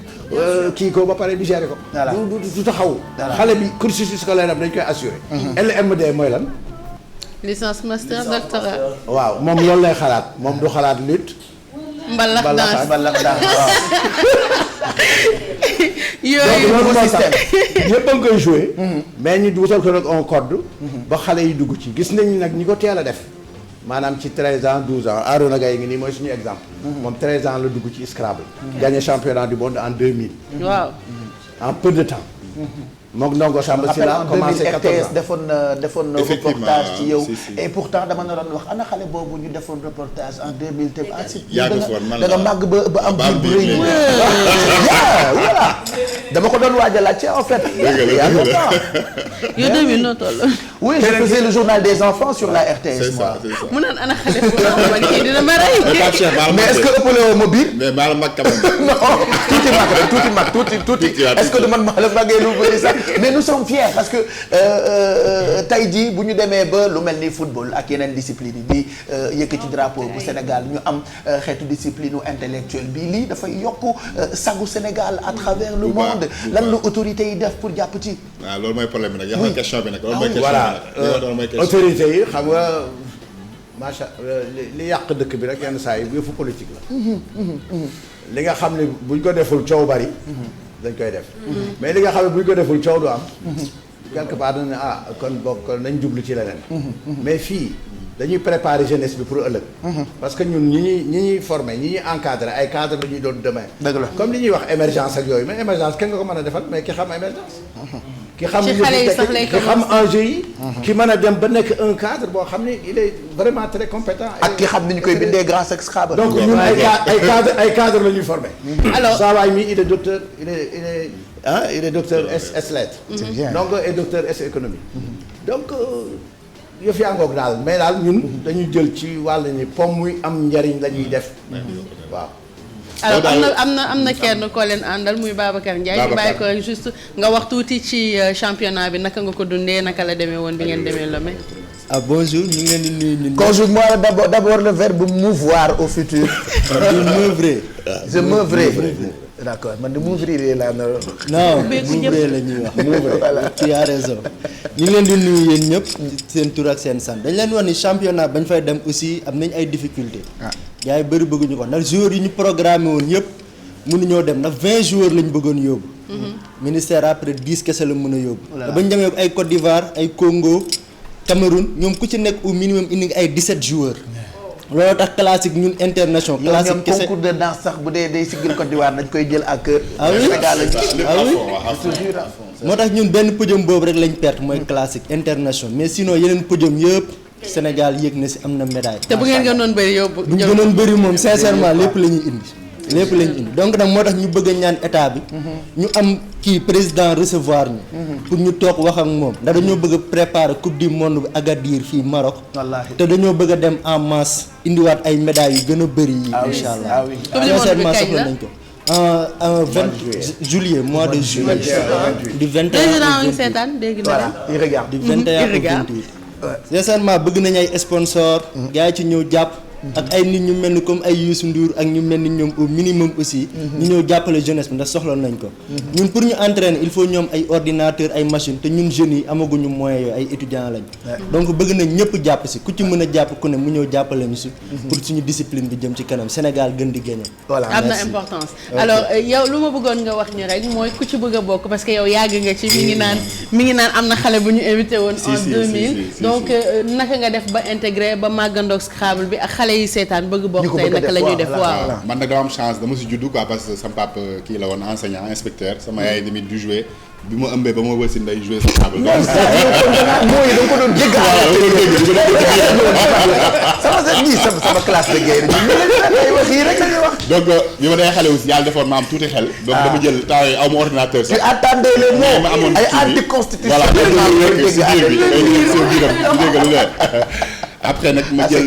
kii ko ba pare digéré ko. du taxaw. xale bi cursus scolaire am dañ koy assuré. LMD mooy lan. licence master doctorat. waaw moom loolu lay xalaat moom du xalaat lutte. mbalax danse waaw. yooyu loolu moo tax ñëpp a ngi koy joué. mais ñu wutal ko nag un code. ba xale yi dugg ci gis nañu nag ñi ko teel a def. maanaam ci 13 ans 12 ans Arona Gaye ngi nii mooy suñu exemple. moom 13 ans la dugg ci Scrabble. gagné championnat du monde en 2000. waaw. en peu de temps. moom Ndongo Samba si la commencé 14 ans defoon na reportage ci yow. et pourtant dama na doon wax ana xale boobu ñu defoon reportage en 2000 te da nga màgg ba am biir bu rëy. voilà dama ko doon waaj a laajte en fait. yow 2000 noo toll. oui je faisais le journal des enfants sur la RTS moi. mu naan ana xale boobu kii dina ma rey. mais est-ce que ëppale woo ma biir. mais maa la mag quand même. non tuuti est-ce que du man maa la màggee lu bëri sax. mais nous sommes fiers parce que tey jii bu ñu demee ba lu mel ni football ak yeneen discipline yi di yëkkati drapeau bu Sénégal ñu am xeetu discipline intellectuelle bi lii dafay yokk sagu Sénégal à travers le monde lan la autorité yi def pour jàpp ci. waaw loolu mooy problème bi nag yaxal question bi nag. loolu mooy question voilà autorité yi xam nga macha li yàq dëkk bi rek yenn saa yi yëfu politique la. li nga xam ne buñ ko deful coow bari. dañ koy def. mais li nga xam ne bu ñu ko deful coow du am. quelque part dañ ne kon bokk nañ jublu ci leneen. mais fii dañuy préparer jeunesse bi pour ëllëg. parce que ñun ñi ñuy former ñi ñuy encadrer ay cadres la ñuy doon demain. dëgg la comme li ñuy wax émergence ak yooyu mais émergence kenn nga ko mën a defal mais ki xam émergence. ki xam ci xale yi sax lay ki xam enjeu yi. ki mën a dem ba nekk un cadre boo xam ne il est vraiment très compétent. ak ki xam ni ñu koy bindee grâce ak Scrabble. donc ñun ay cadre la ñuy former. alors saa waay mi il est docteur il est docteur S lettres. donc et docteur S économie. donc yëf yaa ngoog daal mais daal ñun dañuy jël ci wàll ni pomme muy am njariñ la ñuy def. waaw. alors am na kenn koo leen àndal muy Babacar Ndiaye. ñu bàyyi ko rek juste nga wax tuuti ci championnat bi naka nga ko dundee naka la demee woon bi ngeen demee Lomé. Bonjour ñu ngi leen di nuyu ñun. Conjugue-moi d'abord le verbe mouvoir au futur. Je m'oeuvrer. D'accord man de m'ouvrir laa non m'ouvrir la ñuy wax m'ouvrir tu as raison ñu ngi leen di nuyu yéen ñëpp seen tur ak seen sant dañ leen wax ni championnat bañ fay dem aussi am nañ ay difficultés. gars yi bëri bëgguñu ko ndax joueurs yi ñu programmé woon yëpp mënuñoo dem ndax 20 joueurs lañ bëggoon yóbbu. ministère après 10 kese la mën a yóbbu. te bañ demee ay Côte d'Ivoire ay Congo Cameroun ñoom ku ci nekk au minimum indi nga ay 17 joueurs. loolu tax classique ñun international. classique kese concours de danse sax bu dee day siggil Côte d'Ivoire dañ koy jël ak. moo tax ñun benn podium boobu rek lañ perte mooy classique international mais sinon yeneen podium yëpp Sénégal yéeg na si am na médaille. te bu ngeen gënoon bëri yóbbu. bu ñu gënoon bëri moom sincèrement lépp la ñuy indi. lépp lañ indi donc nag moo tax ñu bëgg a ñaan état bi. ñu am kii président recevoir ñu. pour ñu toog wax ak moom ndax dañoo bëgg a préparer coupe du monde bi Agadir fii Maroc. wallaahi te dañoo bëgg a dem en masse indiwaat ay médailles yu gën a bëri yi. incha allah sincèrement soxla nañ ko. en 20 juillet mois de juillet. du 21 au 28 voilà il regarde du 21 au 28. sincèrement bëgg nañu ay sponsor gars yi ci ñëw jàpp ak ay nit ñu mel ni comme ay Youssou Ndour ak ñu mel ni ñoom au minimum aussi ñu ñëw jàppale jeunesse bi ndax soxla nañ ko ñun pour ñu entraîner il faut ñoom ay ordinateur ay machine te ñun jeunes yi amaguñu moyens yooyu ay étudiants lañ donc bëgg nañ ñëpp jàpp si ku ci mën a jàpp ku ne mu ñëw jàppale ñu si pour suñu discipline bi jëm ci kanam Sénégal gën di gagner. Voilà, am na importance. Alors yow lu ma bëggoon nga wax ñu rek mooy ku ci bëgg a bokk parce que yow yàgg nga ci mi ngi naan am na xale bu ñu invité woon en 2000 donc naka nga def ba intégré ba màggandoog Scrabble bi ak xale yi seetaan bëgg bokk tey naka la ñuy def waaw man nag dama am chance dama si juddu quoi parce que sama papa kii la woon enseignant inspecteur sama yaay tamit du jouer bi ma ëmbee ba ma wëssin day jouer Scrabble. mooy da nga ko doon dégg sama classe de guerre ay wax yi rek la ñuy wax. donc bi ma day xale aussi yàlla defoon ma am tuuti xel. donc dama jël temps yi aw ma ordinateur sax. tu attendais les mots ma amoon ay anticonstitution. voilà après nag ma jël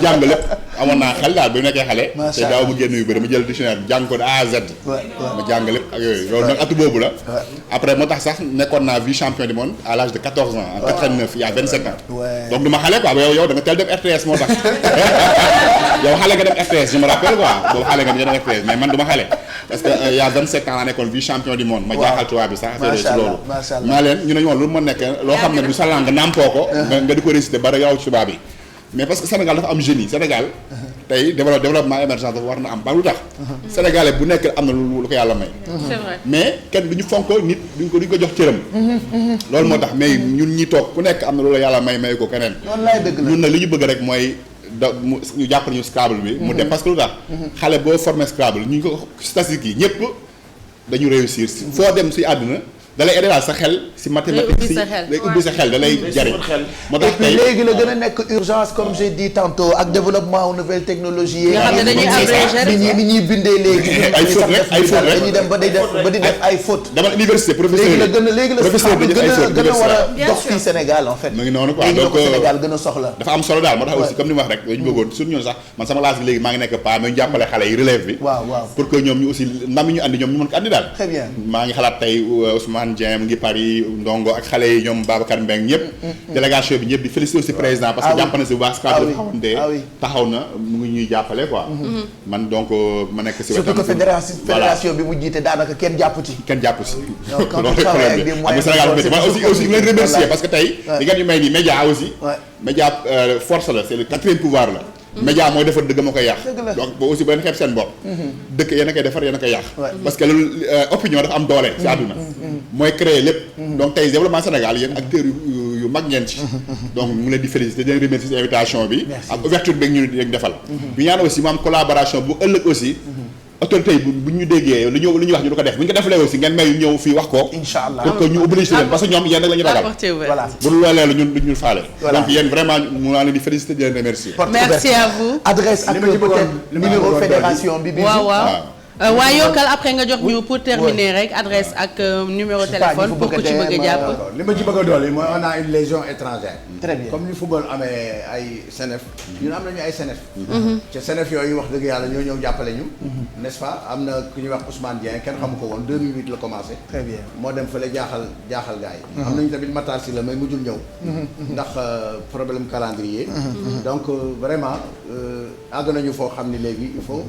jàng lépp amoon naa xel daal bi mu nekkee xale. te daaw ma génn yu bëri ma jël dictionnaire jàng ko de A à Z. ma jàng lépp ak yooyu loolu nag atu boobu la. après moo tax sax nekkoon naa vice champion du monde à l'âge de 14 ans. en 89 il y a 27 ans. donc du ma xale quoi yow da nga teel dem RTS moo tax. yow xale nga dem RTS je me rappelle quoi boobu xale nga dem RTS mais man du ma xale. parce que il y a 27 ans laa nekkoon vice champion du monde. ma jaaxal tubaab bi sax affaire si loolu. maa leen ñu ne ñu woon lu ma nekk loo xam ne du sa langue nampoo ko. nga di ko réciter ba yow ci tubaab bi. mais parce que Sénégal dafa am génie Sénégal tey développement émergence dafa war na am ba lu tax. Sénégalais bu nekk am na lu ko yàlla may. c'est vrai mais kenn du ñu fonk nit duñ ko jox cëram. loolu moo tax mais ñun ñi toog ku nekk am na lu la yàlla may ko keneen. wallaay dëgg la ñun nag li ñu bëgg rek mooy ñu jàppale ñu Scrabble bi. mu dem parce que lu tax. xale boo formé Scrabble ñu ko statistiques yi ñëpp dañu réussir foo dem si àdduna. da lay aider sa xel si mathématique si day ubbi sa xel da lay jariñ moo tax tey léegi la gën a nekk urgence comme j'ai dit tantôt ak développement aux nouvelles technologies yi nga xam ne dañuy abrégé ni ñuy bindee léegi ay fautes rek ay fautes rek dañuy dem ba di def ay fautes dama université professeur léegi la gën a war a dox fii Sénégal en fait mu ngi noonu quoi donc Sénégal gën a soxla dafa am solo daal moo tax aussi comme ni ma wax rek dañu bëggoon surtout ñun sax man sama classe bi léegi maa ngi nekk pas mais ñu jàppale xale yi relève bi waaw pour que ñoom ñu aussi ndam yi ñu andi ñoom ñu mën ko andi daal très bien maa ngi xalaat tey Ousmane Dieng mu ngi Paris Ndongo ak xale yi ñoom Babacar Mbengue ñëpp délégation bi ñëpp di féliciter aussi président parce que jàpp na si bu baax Scrabble taxaw na mu ngi ñuy jàppale quoi man donc ma nekk si surtout que fédération bi mu jiite daanaka kenn jàpp ci loolu rek problème bi am na Sénégal aussi leen remercier parce que tey li ngeen ñu may nii média aussi média force la c'est le quatrième pouvoir la média mooy defar dëgg ma koy yàq donc boo aussi ba leen xeeb seen bopp dëkk yéen a koy defar yéen a koy yàq parce que loolu opinion dafa am doole ci àdduna mooy créer lépp donc tey développement Sénégal yéen acteurs yu mag ngeen ci donc mu ngi leen di féliciter di leen remercier ci invitation bi ak ouverture bi ñu leen defal bi ñaan aussi mu am collaboration bu ëllëg aussi autorité yi bu ñu déggee lu ñu wax ñu du ko def bu ñu ko defalee aussi ngeen may ñëw fii wax ko inshallah pour que ñu obligé leen parce que ñoom yéen rek la ñu ragal voilà bu loolee la ñun duñu faale donc yéen vraiment mu naa leen di féliciter di leen remercier merci à vous adresse ak peut-être numéro fédération bi waaw yokkal après nga jox ñu pour terminer rek adresse ak numéro téléphone pour ku ci bëgg a jàpp li ma ci bëgg a dolli mooy on a une légion étrangère très bien comme ni football amee ay Senef ñun am nañu ay Senef te Senef yooyu wax dëgg yàlla ñoo ñëw jàppale ñu n'est-ce pas am na ku ñuy wax Ousmane Dieng kenn xamu ko woon 2008 la commencé très bien moo dem fële jaaxal gars yi am nañu tamit Matar si la may mujjul ñëw ndax problème calendrier donc vraiment àgg nañu foo xam ni léegi il faut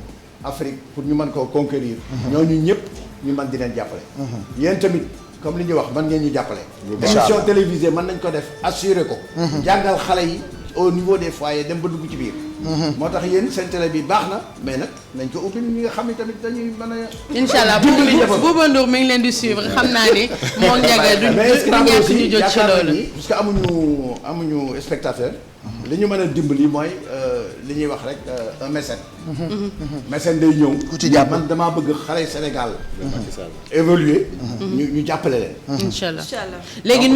Afrique pour ñu mën koo conquérir ñooñu ñëpp ñu mën di leen jàppale yéen tamit comme li ñuy wax mën ngeen ñu jàppale émission télévisée mën nañ ko def assurer ko jàngal xale yi au niveau des foyers dem ba dugg ci biir moo tax yéen seen télé bi baax na mais nag nañ ko ubbi ñi nga xam ne tamit dañuy mën a inshallah Bouba Ndour mi ngi leen di suivre xam naa ni moo njaga du ñàkk ñu jot ci loolu parce que amuñu spectateur li ñu mën a dimbali mooy li ñuy wax rek un mécène mécène day ñëw ku ci jàpp man damaa bëgg xale Sénégal évoluer ñu jàppale leen inshallah léegi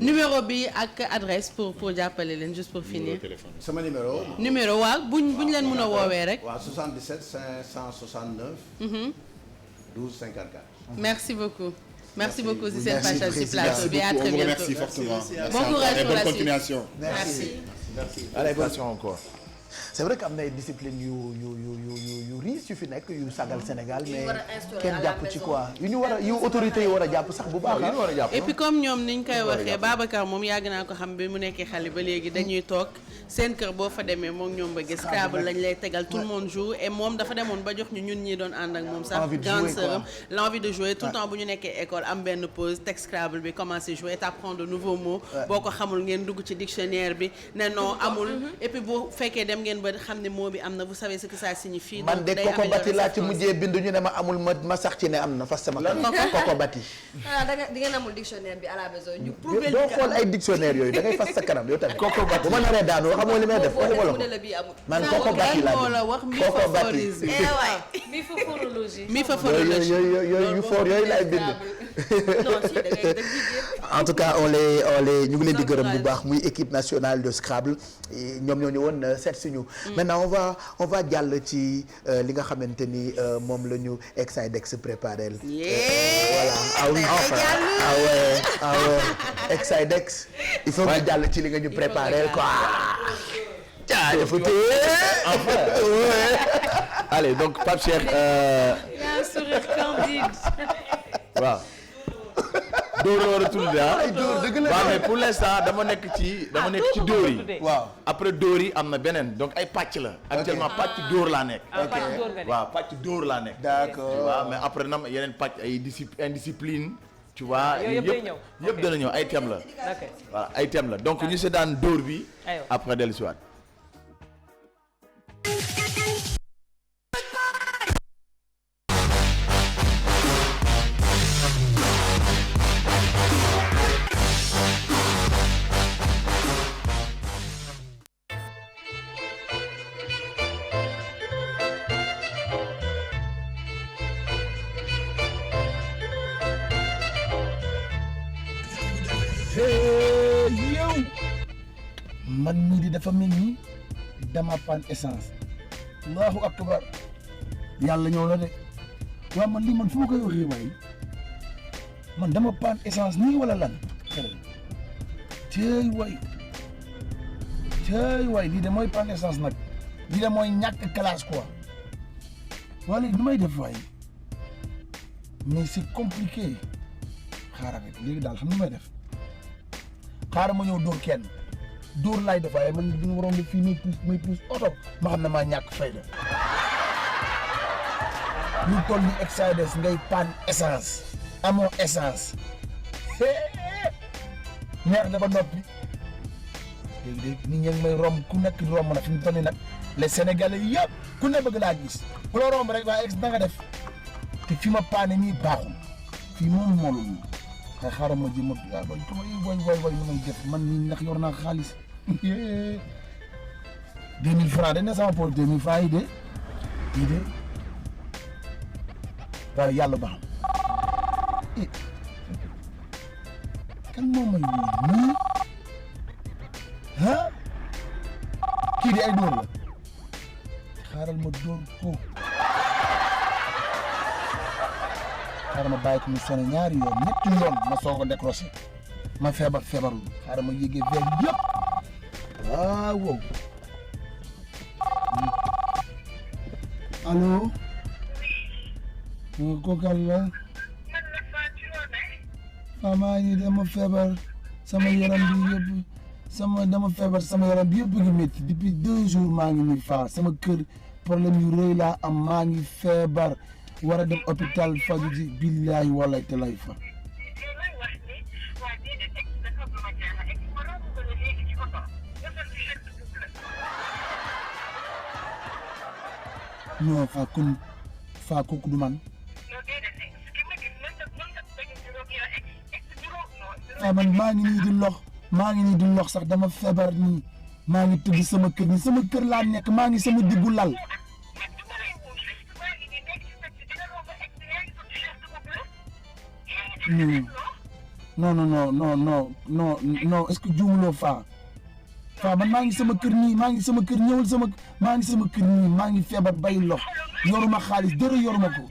numéro bi ak adresse pour jàppale leen juste pour finir sama numéro waaw buñ leen mën a woowee rek waaw 77 569 12 54 merci beaucoup Merci beaucoup si seen passage ci plateau bi à très bientôt. Merci fortement. Bon courage pour la suite. Bonne continuation. Merci. Allez, bonne soirée encore. c'est vrai que am na ay discipline yu riche yu fi nekk yu sagal Sénégal mais kenn jàpp ci quoi yu ñu war a yu autorités yi war a jàpp sax bu baax yu war a jàpp et puis comme ñoom niñ koy waxee Babacar moom yàgg naa ko xam bi mu nekkee xale ba léegi dañuy toog seen kër boo fa demee moom ñoom ba gis Scrabble lañ lay tegal tout le monde joue et moom dafa demoon ba jox ñu ñun ñi doon ànd ak moom sax grande sœur l'envie de jouer tout le temps bu ñu nekkee école am benn pause teg Scrabble bi commencer jouer t'apprendre de nouveaux mots boo ko xamul ngeen dugg ci dictionnaire bi ne non amul et puis bu fekkee dem ngeen ba xam ne mot bi am na vous savez ce que ça signifie man de koko bati laa ci mujjee bindu ñu ne ma amul ma sax ci ne am na fas sama koko bati di ngeen amul dictionnaire bi à la maison ñu prouver doo xool ay dictionnaire yooyu da ngay fas sa kanam yow tamit koko bati bu ma naree daanu xamoo li may def man koko bati laa wax koko bati mifaforologie yooyu yu fort yooyu laay bind en tout cas on les ñu ngi leen di gërëm bu baax muy équipe nationale de Scrabble ñoom ñoo ñu woon seet suñu maintenant on va jàll ci li nga xamante ni moom la ñu Exidex préparé voilà ah oui ah ouais Exidex il faut que jàll ci li nga ñu préparé quoi allez donc Pape Cheikh il y a un sourire candide waaw dóor la war a tudd waaw mais pour l'instant dama nekk ci dóor yi waaw après dóor yi am na beneen donc ay pàcc la actuellement pàcc dóor laa nekk waaw pàcc dóor laa nekk d'accord tu vois mais après nam yeneen pàcc ay indiscipline tu vois yëpp dana ñëw ay thème la voilà ay thème la donc ñu seetaan dóor bi après dellu si waat yow man mii di dafa mel ni dama pan essence allahu akbar yàlla ñëw na de waaw man lii man fu ma koy waxee waay man dama pan essence nii wala lan cëy waay lii de mooy pan essence nag lii de mooy ñàkk classe quoi waa léegi nu may def waay mais c'est compliqué xaaral rek léegi daal xam nu may def xaaral ma ñëw dóor kenn dóor laay def waaye man bi nga waroon def fii may puus oto ma xam ne maa ñàkk fayda ñu toll ni Exidex ngay panne essence amoo essence neex na ba noppi léegi nit ñi ngi may romb ku nekk romb na fi mu toll nii nag les Sénégalais yëpp ku ne bëgg laa gis ku la romb rek waaye ex na nga def te fi ma paane nii baaxul fii moom moolul xaaral ma ji ma way nu may def man nii ndax yor naa xaalis 2000 francs dañ ne sama poche 2000 francs yi de waaye yàlla baax kan moom may wóor nii ah kii di ay dóor la xaaral ma dóor ko xaaral ma bàyyi ko mu sonné ñaari yoon ñetti yoon ma soog a décroché ma feebarul xaaral ma yéegee vers yëpp waaw allo kooku la maa ngi dama feebar sama yaram bi yëpp dama feebar sama yaram bi yëpp ngi métti depuis 2 jours maa ngi nii faa sama kër problème yu rëy laa am maa ngi feebar war a dem hôpital faju ji billahi wallahi te lay fa non faa kooku du man faa man maa ngi nii di lox sax dama feebar nii maa ngi tëdd sama kër nii sama kër laa nekk maa ngi sama diggu lal non est-ce que juumuloo faa man maa ngi sama kër nii maa ngi sama kër ñëwal maa ngi sama kër nii maa ngi feebar bay lox yoruma xaalis dara yoruma ko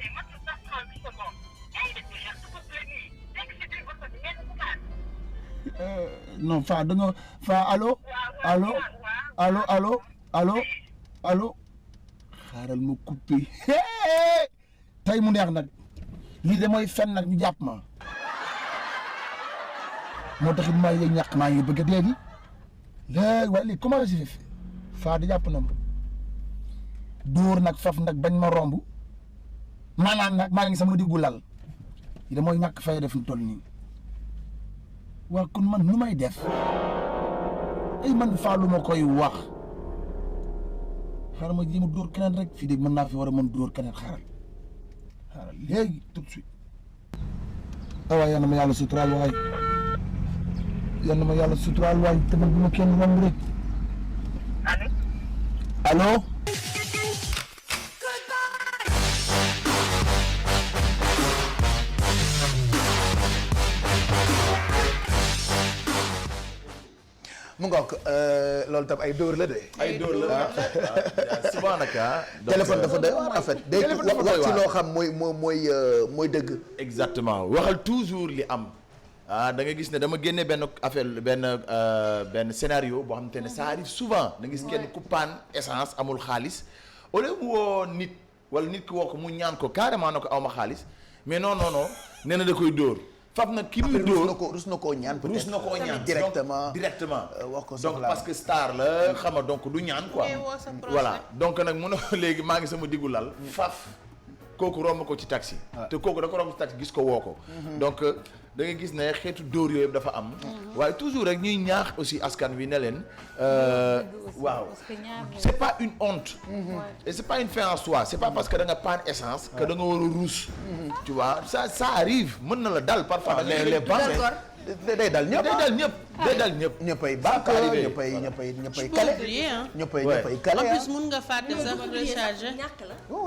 non faa da nga faa allo allo xaaral ma coupé tey mu neex nag lii de mooy fen nag ñu jàpp ma moo taxit maa ngi ñàkk maa ngi bëgg a dee léegi waaye léegi comment je fais faa di jàpp na ma dóor nag faf nag bañ ma romb maanaam nag maa ngi sama diggu lal lii de mooy ñàkk fay def ñu toll nii waa kon man nu may def ay man faa lu ma koy wax xaaral ma jéem a dóor keneen rek fii de mën naa fi war a mën dóor keneen xaaral léegi tout de suite waaye yal na ma yàlla suturaal waay yal na ma yàlla suturaal waay te man bu ma kenn romb rek allo mu ngoog loolu tam ay dóor la de. ay dóor la souvent nag téléphone dafa doy waar en fait. wax ci loo xam mooy dëgg. exactement waxal toujours li am da nga gis ne dama génne benn affaire benn scénario boo xamante ne ça arrive souvent da nga gis kenn ku panne essence amul xaalis au lieu mu woo nit wala nit ki woo ko mu ñaan ko carrément na ko awma xaalis mais non nee na da koy dóor. fab nag ki muy dóor rus na koo ñaan peut-être rus na koo ñaan directement wax ko donc parce que star la xam nga donc du ñaan quoi voilà donc nag mun na léegi maa ngi sama diggu lal faf kooku romb ko ci taxi te kooku da ko romb ci taxi gis ko woo ko donc da nga gis ne xeetu dóor yooyu dafa am waaye toujours rek ñuy ñaax aussi askan wi ne leen waaw c'est pas une honte et c'est pas une fin en soi c'est pas parce que da nga panne essence que da nga war a ruus tu vois ça arrive mën na la dal parfois les day dal ñëpp ñëppay banque ñëppay kale ñëppay kale en plus mun nga fàtte sax recharger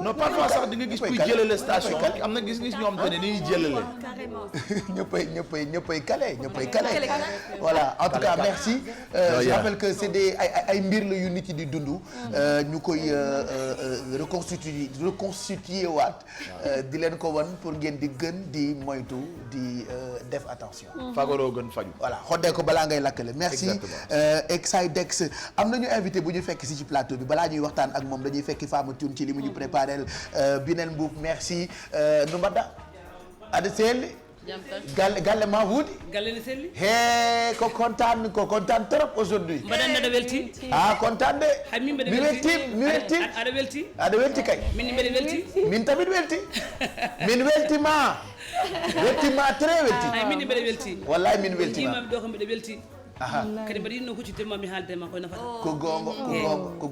non parfois sax di nga gis kuy jëlale station am na gis ñoo xam te ne dañuy jëlale ñëppay kale voilà en tout cas merci je rappelle que c'est des ay mbir la yu nit yi di dund ñu koy reconstituer waat di leen ko wan pour ngeen di gën di moytu di def attention fagaroo gën faju voilà xoddee ko balaa ngay lakkale merci Exidex am nañu invité bu ñu fekk si ci plateau bi balaa ñuy waxtaan ak moom dañuy fekki Fama Thioune ci li mu ñu préparé Binel Mbuub merci nu mbadda ada seeli galle ma wuudi galle ne selli ko kontaan trop aujourd'hui mbaɗa aɗa welti kontaan de mi welti aɗa welti kay min mbeɗa welti min tamit welti min weltima très welti min mbeɗa welti wallahi min weltima jimaɓe ɗo ko mbeɗa welti kadi mbaɗa yinno huccitirma mi haaldema koye nafata ko gonga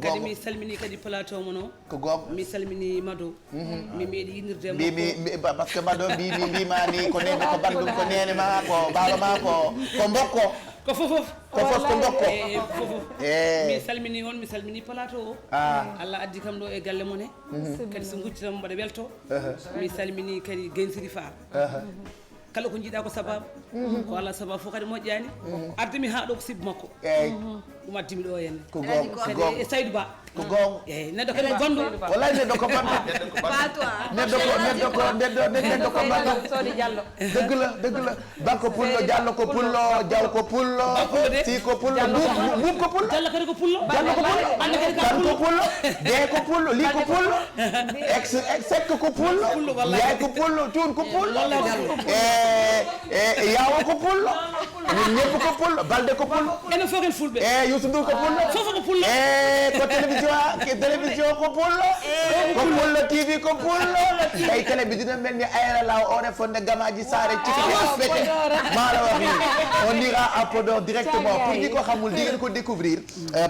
kadi mi salmini kadi plateau mon o ko gonga mi salmini Mado mi meeɗi yinirde mbimi par ce que Mado mbimani ko nene ko bandum ko nene ma ko baba ma ko mbokko ko fofof ko mbokko fofof mi salmini on mi salmini plateau o Allah addi kam ɗo e galle mon he kadi so guccitama mbaɗa welto mi salmini kadi Gensiri Far kala ko jiiɗa ko sababu ko Allah sababu fof kadi moƴƴani ardemi ha ɗo ko sibbo makko ɗum addimi ɗo henne ko gonga e Saydou Ba ko gonga eyyi neɗɗo kadi ko gonɗo wallahi neɗɗo ko banɗo neɗɗo ko banɗo Sodi Diallo dëgg la Bakko Pullo Diallo ko Pullo Diaw ko Pullo si ko Pullo Buub ko Pullo Diallo kadi ko Pullo Diallo ko Pullo Kan ko Pullo Dee ko Pullo Li ko Pullo Seck ko Pullo Yaay ko Pullo Tuun ko Pullo Yaawa ko Pullo ñun ñëpp ko Pullo Balde ko Pullo enen fof ken fulɓe Youssou Ndour ko Pullo fof ko Pullo ko télévision ko Pullo ko Pullo TV ko Pullo tey télé bi dina mel ni Aéré Lao o refonde Gamaji Saare ci fete maa la wax nii on ira à Podor directement pour ñi ko xamul di ngeen ko découvrir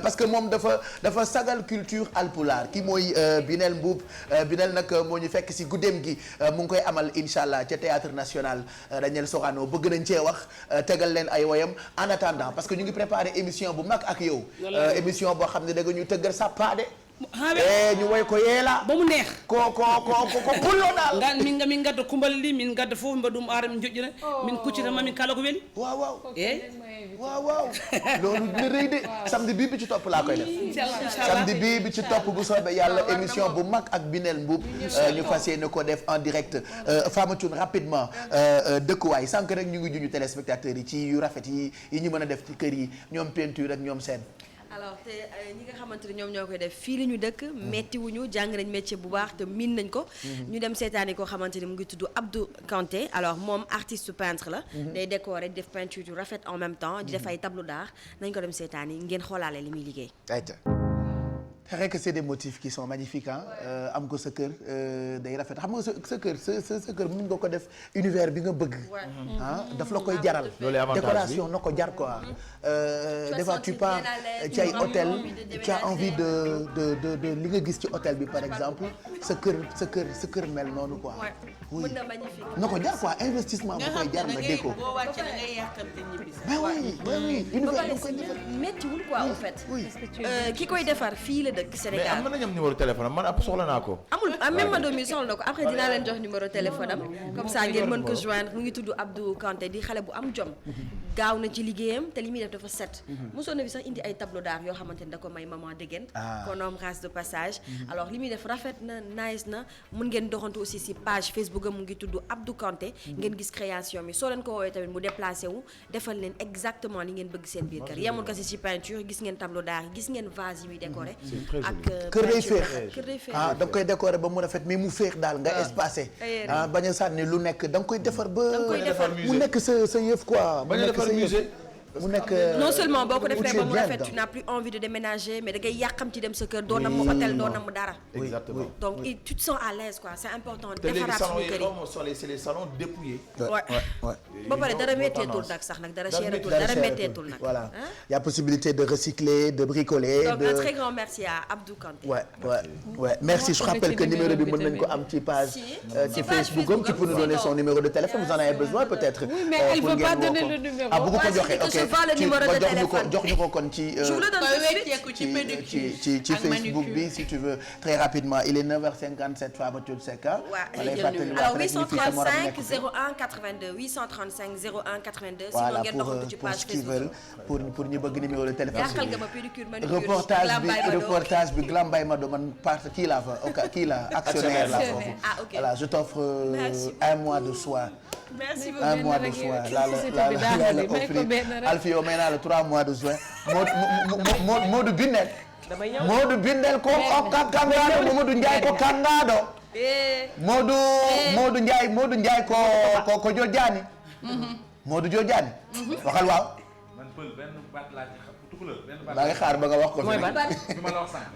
parce que moom dafa sagal culture alpulaar ki mooy Binel Mbuub Binel nag moo ñu fekk si guddeem gi mu ngi koy amal incha allah ca théâtre national Daniel Sorano bëgg nañ cee wax tegal leen ay woyam en attendant parce que ñu ngi préparé émission bu mag ak yow émission boo xam ne da nga ñu tëggal sàppaade ñu woy ko yeela ba mu neex ko pullo daal min gadda kumbal li min gadda fof mba ɗum aara min joƴƴina min kuccitama min kala ko weeli waaw loolu dina rëy de samedi bii bi ci topp laa koy def samedi bii bi ci topp bu soobee yàlla émission bu mag ak Binel Mbuub ñu fas yéene ko def en direct Fama Thioune rapidement dëkkuwaay sànq rek ñu ngi juñu téléspectateurs yi ci yu rafet yi ñu mën a def ci kër yi ñoom peinture ak ñoom seen alors te ñi nga xamante ne ñoom ñoo koy def fii la ñu dëkk metti wuñu jàng nañ métier bu baax te miin nañ ko ñu dem seetaani koo xamante ni mu ngi tudd Abdou Kanté alors moom artiste peintre la day décorer def peinture yu rafet en même temps di def ay tableau d'art nañ ko dem seetaani ngeen xoolaale li muy liggéey. c'est vrai que c'est des motifs qui sont magnifiques am ko sa kër day rafet xam nga sa kër sa kër mën nga ko def univers bi nga bëgg daf la koy jaral décoration na ko jar quoi des fois tu pars ci ay hôtel tu as envie de li nga gis ci hôtel bi par exemple sa kër mel noonu quoi oui mën na magnifique na ko jar quoi investissement bu koy jar nga déco boo wàccee da ngay yàkkamte ñibbi sax oui univers da koy defar méttiwul quoi en fait ki koy defar fii la dëkk Sénégal mais am nañu numéro téléphone man ab soxla naa ko. amul même ma doom yi soxla na ko après dinaa leen jox numéro téléphone am comme ça ngeen mën ko joindre mu ngi tudd Abdou Kanté di xale bu am jom gaaw na ci liggéeyam te li muy def dafa set mosoon na fi sax indi ay tableau d'art yoo xamante ni da ko may maman Degen qu'on embrasse de passage alors li muy def rafet na nice na mën ngeen doxantu aussi si page Facebook am mu ngi tudd Abdou Kanté ngeen gis création mi soo leen ko woowee tamit mu déplacé wu defal leen exactement li ngeen bëgg seen biir kër yemul ko si peinture gis ngeen tableau d'art yi gis ngeen vase yi muy décoré kër day féex da nga koy décorer ba mu rafet mais mu féex daal nga espacé bañ a sànni lu nekk da nga koy defar ba mu nekk sa yëf quoi bañ a defar musée mu nekk non seulement boo ko defee ba mu rafet tu n'as plus envie de déménager mais da ngay yàqamti dem sa kër doo nam mu hôtel doo nam mu dara exactement donc tu te sens à l'aise quoi c'est important te léegi defaraat salon suñu kër yi c'est les salons dépouillés ba pare dara metteetul nag sax nag dara chéretul dara metteetul nag voilà il y a possibilité de recycler de bricoler donc un très grand merci à Abdou Kanté merci je rappelle que numéro bi mën nañ ko am ci page ci Facebook am tu peux nous donner son numéro de téléphone vous en avez besoin peut-être oui mais elle veut pas donner le numéro bu ko joxe ok jox ñu ko kon ci je vous le donne ci Facebook bi si tu veux très rapidement il est 9h57 Fabatul Seck alors 835 01 82 835 01 82 sinon ngeen doxantu ci page Facebook pour ñu bëgg numéro de téléphone yàqal nga ma pédicure manucure reportage bi Glambay Mado man part kii laa fa kii la actionnaire la foofu voilà je t'offre un mois de soin merci beaucoup un mois de soin la offrir Alfio may naa la 3 mois de soin Modou Bindel Modou Bindel ko kangaado Mamadou Ndiaye ko kangaado Modou Ndiaye ko Jojani Modou Jojani waxal waaw man pël benn baat laa ci tukuleur benn baat maa ngi xaar ba nga wax ko fi rek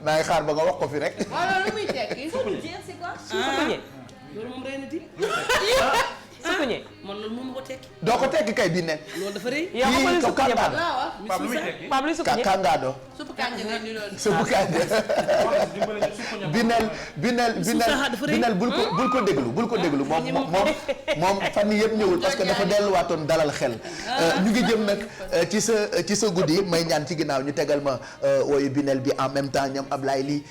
maa ngi xaar ba nga wax ko fi rek waaw loolu muy tekki c'est quoi loolu moom rey na di sukuñe man loolu moom ko tekki doo ko tekki kay bi ne loolu dafa rëy yow xam nga li sukuñe Pape lu muy tekki Pape li sukuñe kangaado suppu kànja nga ni loolu suppu kànja binel bul ko déglu moom fan yii yëpp ñëwul parce que dafa delluwaatoon dalal xel ñu ngi jëm nag ci sa guddi may ñaan ci ginnaaw ñu tegal ma wooyu binel bi en même temps ñoom Ablaye lii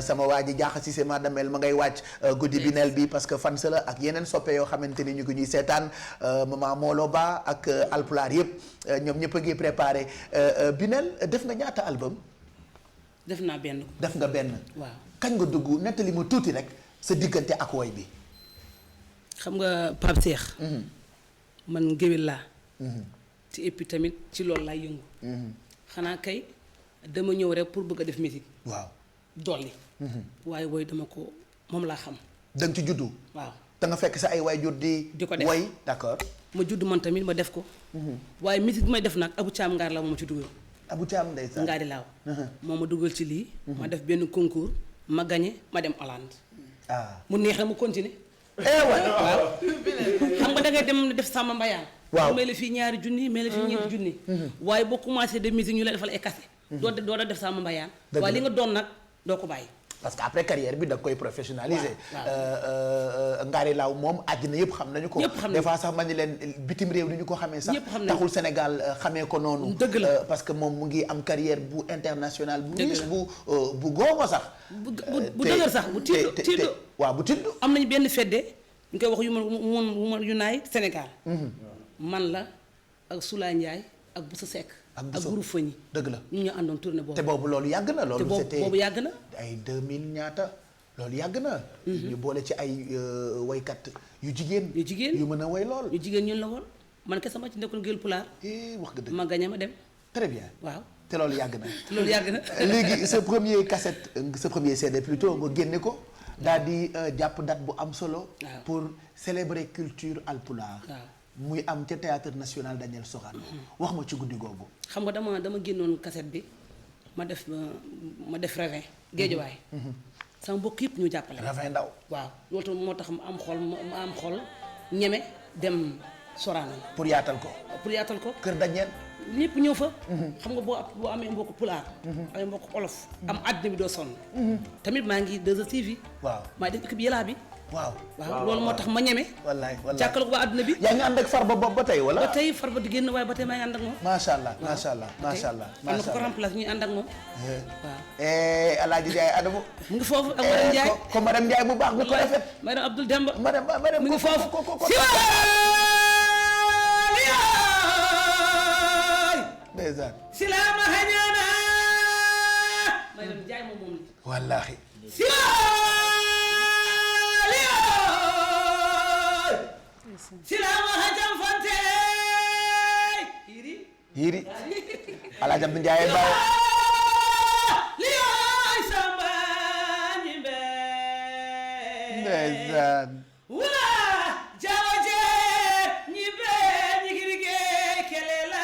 sama waa ji jaaxa si ma damel ma ngay wàcc guddi binel bi parce que fan sa la ak yeneen soppe yoo xamante ni ñu ngi ñuy seetaan maman Molo Ba ak alpulaar yëpp ñoom ñëpp a ngi préparé binel def nga ñaata album def naa benn def nga benn waaw kañ nga dugg nettali ma tuuti rek sa diggante ak woy bi xam nga Pape Cheikh man géwél laa ci et puis tamit ci loolu laay yëngu xanaa kay dama ñëw rek pour bëgg a def musique waaw dolli waaye woy dama ko moom laa xam danga ci juddu waaw da nga fekk sa ay waajur di ko def woy d'accord ma judd man tamit ma def ko waaye musique bi may def nag Abou Thiam Ngaar la moo ma ci dugal Abou Thiam ndeysaan Ngaari laaw moo ma dugal ci lii ma def benn concours ma gagné ma dem Hollande mu neexee mu continuer waaw xam nga da ngay dem def Samba Mbayaan waaw may la fii ñaari junni may la fii ñeenti junni waaye boo commencé de musique ñu la defal ay kase doo da def Samba Mbayaan waaye li nga doon nag doo ko bàyyi parce que après carrière bi da koy professionnaliser Ngaari Laaw moom àddina yëpp xam nañu ko des fois sax ma ni leen bitim réew ni ñu ko xamee sax taxul Sénégal xamee ko noonu dëgg la parce que moom mu ngi am carrière bu international bu riche bu googo sax bu dëgër sax bu tiddo waaw bu tiddo am nañu benn fedde ñu koy wax Women Unite Sénégal man la ak Soula Ndiaye ak Boussa Seck ak groupe Fëñi dëgg la ñu ñu àndoon tournée boobu te boobu loolu yàgg na loolu te boobu yàgg na ay 2000 ñaata loolu yàgg na ñu boole ci ay woykat yu jigéen yu mën a woy lool yu jigéen ñun la woon man kese ma ci nekkoon Gueule Pulaar wax nga dëgg ma gañe ma dem très bien waaw te loolu yàgg na. loolu yàgg na. léegi sa premier cassette sa premier CD plutôt nga génne ko daal di jàpp date bu am solo. pour célébrer culture alpulaar. muy am ca théâtre national Daniel Sorano. wax ma ci guddi googu. xam nga dama génnoon cassette bi ma def Ravin Géejawaay. sama mbokk yëpp ñu jàppale. Ravin Ndaw. waaw loolu tam moo tax ma am xol ñeme dem Sorano. pour yaatal ko. Kër Daniel. ñëpp ñëw fa. xam nga boo amee mbokk pulaar. amee mbokk olof. am àddina bi doo sonn. tamit maa ngi 2STV. waaw maa def équipe yëlaa bi. waaw loolu moo tax ma ñeme. wallaay jàkkal ko waa àdduna bi. yaa ngi ànd ak Farba boobu ba tey wala. ba tey Farba di génn waaye ba tey maa ngi ànd ak moom. macha allah macha allah macha allah. am na ko remplace ñuy ànd ak moom. waaw. Alaaji Ndiaye Adamu. mu ngi foofu ak madame Ndiaye. ko madame Ndiaye bu baax bu ko rafet. madame Abdoul Demba. madame mu ngi foofu. ndeysaan. Silama Hañana. madame Ndiaye moom la. wallaahi. Silama Hajam Fante. Yiri. Alaaji Abdou Ndiaye Baye. Liyoy Samba Ñimbe. ndeysaan. waa jawaje ñibe ñigirige kelela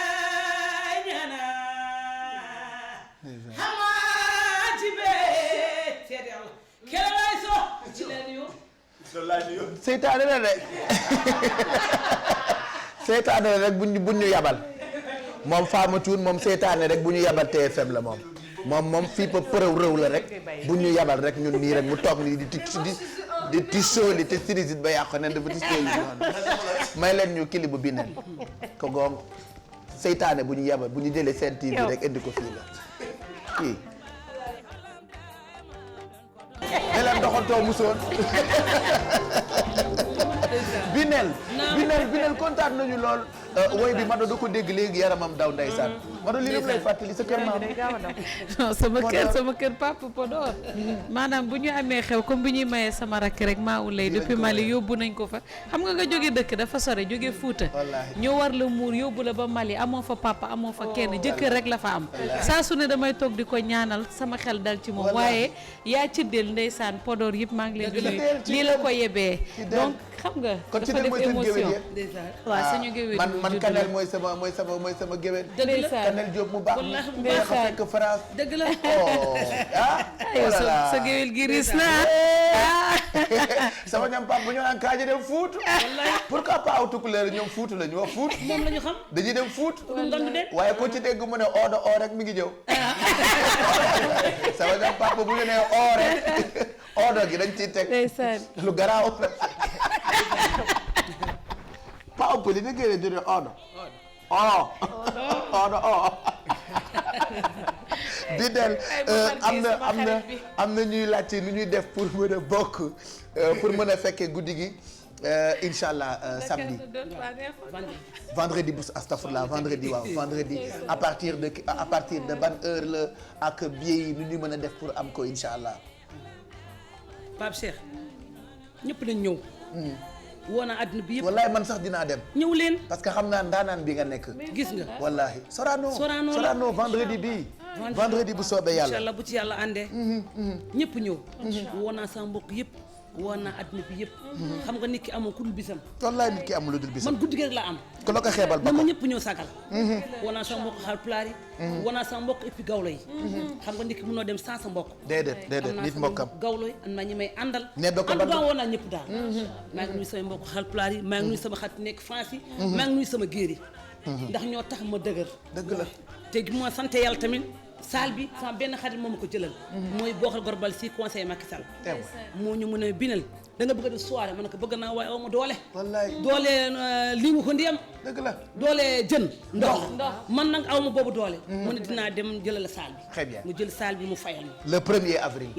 ñana. hama jibe seede Allah kelelay so ci leen yo. seytaane la de seytaane la rek buñ ñu yabal moom Fama Thioune moom seytaane rek bu ñu yabal TFM la moom fii ba përëw rëw la rek bu ñu yabal rek ñun nii rek mu toog nii di tisóoli te sirisit ba yàqu ne dafa tisóoli noonu may leen ñu kili bu binel ko gong seytaane bu ñu yabal bu ñu jëlee seen TV rek indi ko fii la kii ne leen doxantoo musoon Binel kontaan nañu lool woy bi Mado da ko dégg léegi yaramam daw ndeysaan Mado li lépp lay fàttali sa kër maam non sama kër papa Podor maanaam bu ñu amee xew comme bu ñuy mayee sama rakk rek maa ulay depuis Mali yóbbu nañ ko fa xam nga jóge dëkk dafa sore jóge Fuuta ñu war la muur yóbbu la ba Mali amoo fa papa amoo fa kenn jëkkër rek la fa am saa su ne damay toog di ko ñaanal sama xel dal ci moom waaye yaa cëddeel ndeysaan Podor yëpp maa ngi leen di nuyu lii la ko yebee donc xam nga dafa def émotion waaw suñu géwél man Kanel mooy sama géwél Kanel Diop mu baax mi dafa fekk France dëgg la sa géwél gi ris na sama ñam pap bu ñu naan kaaji dem Fuutu pourquoi pas aw tukkuleer ñoom Fuutu la ñu wax Fuutu moom la ñu xam dañuy dem Fuutu waaye ko ci dégg mu ne oodo oo rek mi ngi jëw sama ñam pap bu ñu nee oo rek oodo gi dañ ciy teg lu garaaw pa ëpp li nga génne di oodo Binel am na ñuy laajte nu ñuy def pour mën a bokk pour mën a fekkee guddi gi incha allah samedi vendredi bu astafurlah vendredi à partir de ban heure la ak billet yi nu ñuy mën a def pour am ko incha allah. Pape Cheikh ñëpp nañ ñëw. woo naa àddina bi yëpp. wallaay man sax dinaa dem. ñëw leen. parce que xam naa ndaanaan bi nga nekk. gis nga. wallahi Sorano vendredi bi. vendredi bu soobee yàlla. incha allah bu ci yàlla àndee. ñëpp ñëw. woo naa sama mbokk yëpp. woo naa àddina bi yëpp. xam nga nit ki amoo ku dul bisam. wallaay nit ki amul lu dul bisam. man guddi gi rek laa am. ku la ko xeebal ba ko dama ñëpp ñëw sagal. woo naa sama mbokk Haalpulaar yi. woo naa sama mbokk éppi gawlo yi. xam nga nit ki mënoo dem sans sa mbokk. déedéet nit mbokkam. gawlo yi am naa ñi may àndal. ne doo ko en tout cas woo naa ñëpp daal. maa ngi nuyu sama mbokk Haalpulaar yi maa ngi nuyu sama xarit nekk France yi. maa ngi nuyu sama géer yi. ndax ñoo tax ma dëgër. dëgg la te gi ma sant yàlla tamit saal bi sama benn xarit moo ma ko jëlal. mooy Bokhar Gorbal si conseil Macky Sall. moo ñu mën a Binel da nga bëgg a def soirée ma ne ko bëgg naa waaye aw ma doole. wallaay doole lii nga ko ndiyam. dëgg la doole jën. ndox man nag aw ma boobu doole. mu ne dinaa dem jëlal saal bi. très bien mu jël saal bi mu fayal ma. le 1er avril.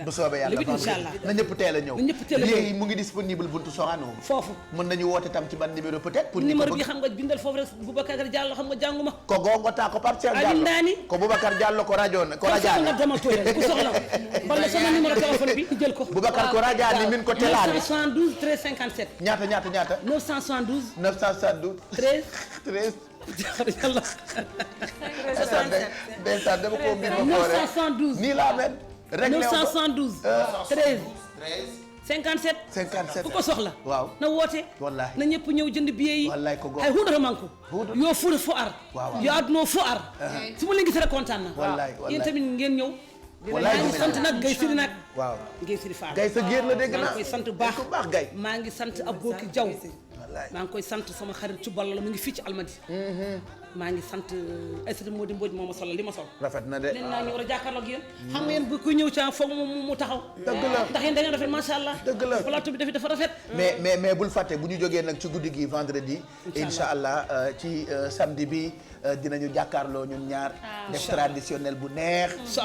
bu soobee yàlla incha allah na ñëpp teel a ñëw. na ñëpp teel a ñëw léegi mu ngi disponible buntu Sorano. foofu mën nañu woote tam ci ban numéro peut-être. pour numéro bi xam nga bindal foofu rek Boubacar Diallo xam nga jànguma. ko gongo taa ko Pape Cheikh Diallo ko Boubacar Diallo ko rajo ko rajaani nga dama tooyal ku soxla wala sama numéro téléphone bi jël ko. Boubacar ko rajaani min ko telaani 972 13 57. ñaata 972. 972. 13. 13. yàlla. ndeysaan dama ko mbir ma foore 972 nii laa mel. rek 972 13 57 fu ko soxla waaw na woote wallahi na ñëpp ñëw jënd billet yi wallahi ko go ay hundata manko yo fuude fo ar yo adno fo ar su ma leen gisee rek kontaan na wallahi yéen tamit ngeen ñëw wallahi maa ngi sant nag gay siri nag waaw gay siri Fall gay sa géer la dégg naa maa ngi koy sant baax gay maa ngi sant Abooki Jaw maa ngi koy sant sama xarit ci ball la mu ngi fii ci Almadi maa ngi sant Aïssatou Mody Mbodj moo ma solal li ma sol rafet na de leen naa ñëw war a jàkkaarloog yéen xam nga yéen bu ko ñëw ci foog mu taxaw dëgg la ndax yéen da ngeen rafet macha allah dëgg la plateau bi dafa rafet mais bul fàtte bu ñu jógee nag ci guddi gi vendredi incha allah ci samedi bi dinañu jàkkaarloo ñun ñaar def traditionnel bu neex